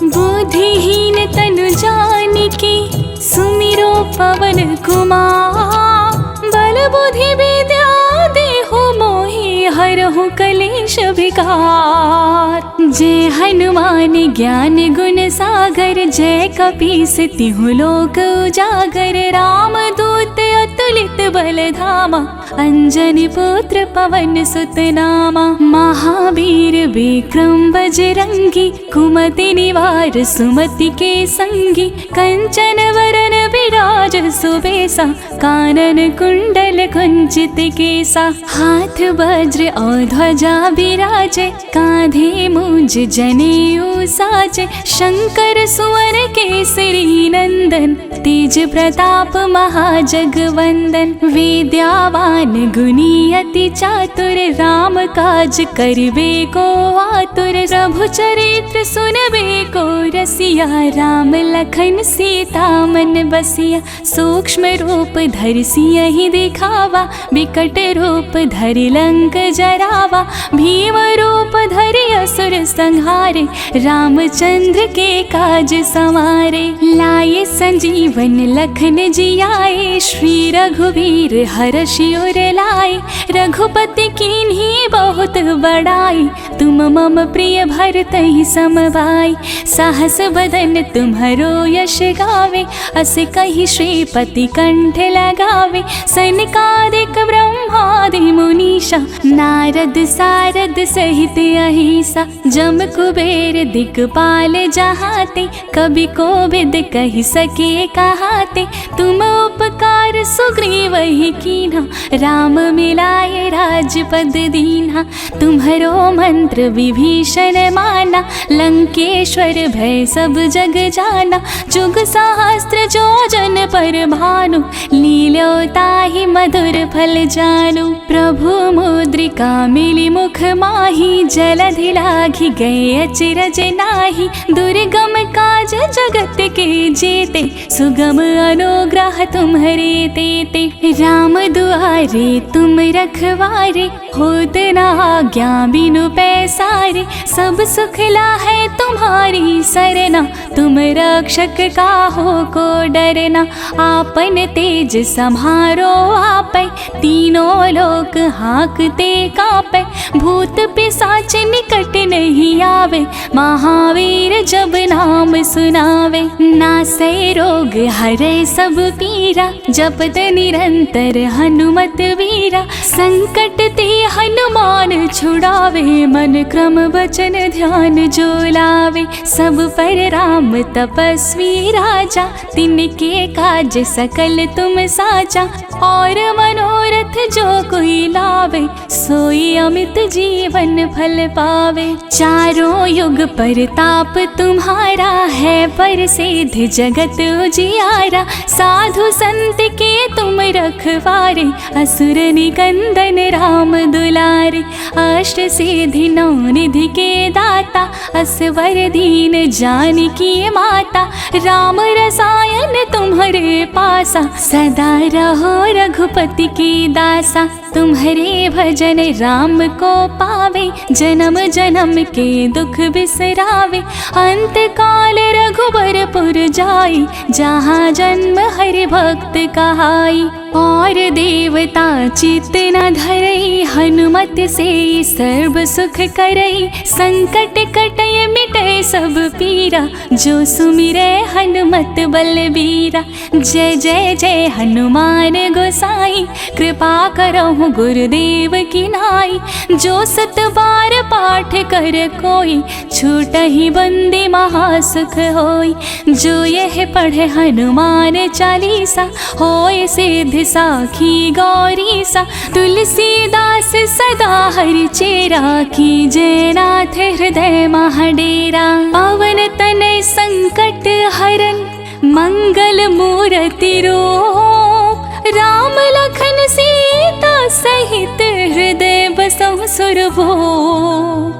बुद्धिहीन तनु जानिके, सुमिरो पवन कुमार। बल बुद्धि विद्या देहु मोहि, हरहु कलेश विकार। जय हनुमान ज्ञान गुण सागर, जय कपीस तिहु लोक उजागर। राम दूत अतुलित बल धामा, अंजनी पुत्र पवन सुत नामा। महावीर विक्रम बजरंगी, कुमति निवार सुमति के संगी। कंचन वरन विराज सुबेसा, कानन कुंडल कुंचित केसा। हाथ वज्र और ध्वजा विराजे, कांधे मूंज जनेऊ साजे। शंकर सुवन केसरी नंदन, तेज प्रताप महाजगवंदन। विद्यावान गुणी अति चातुर, राम काज करिबे को आतुर। प्रभु चरित्र सुनबे को रसिया, राम लखन सीता मन बसिया। सूक्ष्म रूप धरि सियहि दिखावा, विकट रूप धरि लंक जरावा। भीम रूप धरि असुर संहारे, रामचंद्र के काज समारे। लाए संजीवन लखन जियाए, श्री रघुवीर हर्षि उर लाए। रघुपति कीन्ही बहुत बड़ाई, तुम मम प्रिय भरतहि सम भाई। साहस बदन तुम्हरो यश गावे, अस कहि श्रीपति कंठ लगावे। सनकादिक ब्रह्मादि मुनीषा, नारद सारद सहित अहिसा। जम कुबेर दिक्पाल जहाते, कवि कोविद कहि सके कहाते। तुम उपकार सुग्रीवहि कीन्हा, राम मिलाए राजपद दीन्हा। तुम्हरो मंत्र विभीषण माना, लंकेश्वर भय सब जग जाना। जुग सहस्त्र जो जन पर भानु, लील्यो ताहि मधुर फल जानु। प्रभु मुद्रिका मिली मुख माही, जलधि लाघि गए अचरज नाही। दुर्गम काज जगत के जेते, सुगम अनुग्रह तुम्हरे तेते। राम दुआरे तुम रखवारे, होत न आज्ञा बिनु पैसारे। सब सुख लाहे तुम्हारी सरना, तुम रक्षक काहो को डरना। आपन तेज सम्हारो आपै, तीनों लोक हांकते कापै। भूत पिशाच निकट नहीं आवे, महावीर जब नाम सुनावे। नासै रोग हरै सब पीरा, जपत निरंतर हनुमत वीरा। संकट ते हनुमान छुड़ावे, मन क्रम वचन ध्यान जो लावे। सब पर राम तपस्वी राजा, तिनके काज सकल तुम साजा। और मनोरथ जो कोई लावे, सोई अमित जीवन फल पावे। चारों युग परताप तुम्हारा है, प्रसिद्ध जगत उजियारा। साधु संत के तुम रखवारे, असुर निकंदन राम दुलारे। अष्ट सिद्धि नौ निधि के दाता, असवर दीन जानकी माता। राम रसायन तुम्हारे पासा, सदा रहो रघुपति की दासा। तुम्हारे भजन राम को पावे, जन्म जन्म के दुख बिसरावे। अंत काल रघुबरपुर जाई, जहाँ जन्म हरि भक्त कहाई। और देवता चित्त न धरई, हनुमत से सर्व सुख करई। संकट कटय मिटय सब पीरा, जो सुमिरै हनुमत बलबीरा। जय जय जय हनुमान गोसाई, कृपा करहु गुरुदेव की नाई। जो सत बार पाठ कर कोई, छूटहि बंदी महासुख होई। जो यह पढ़े हनुमान चालीसा, होय सिद्धि साखी गौरी सा। तुलसीदास सदा हरि चेरा, कीजय नाथ हृदय महाडेरा। पवन तनय संकट हरन, मंगल मूर्ति रूप। राम लखन सीता सहित, हृदय बसहु सुरभूप।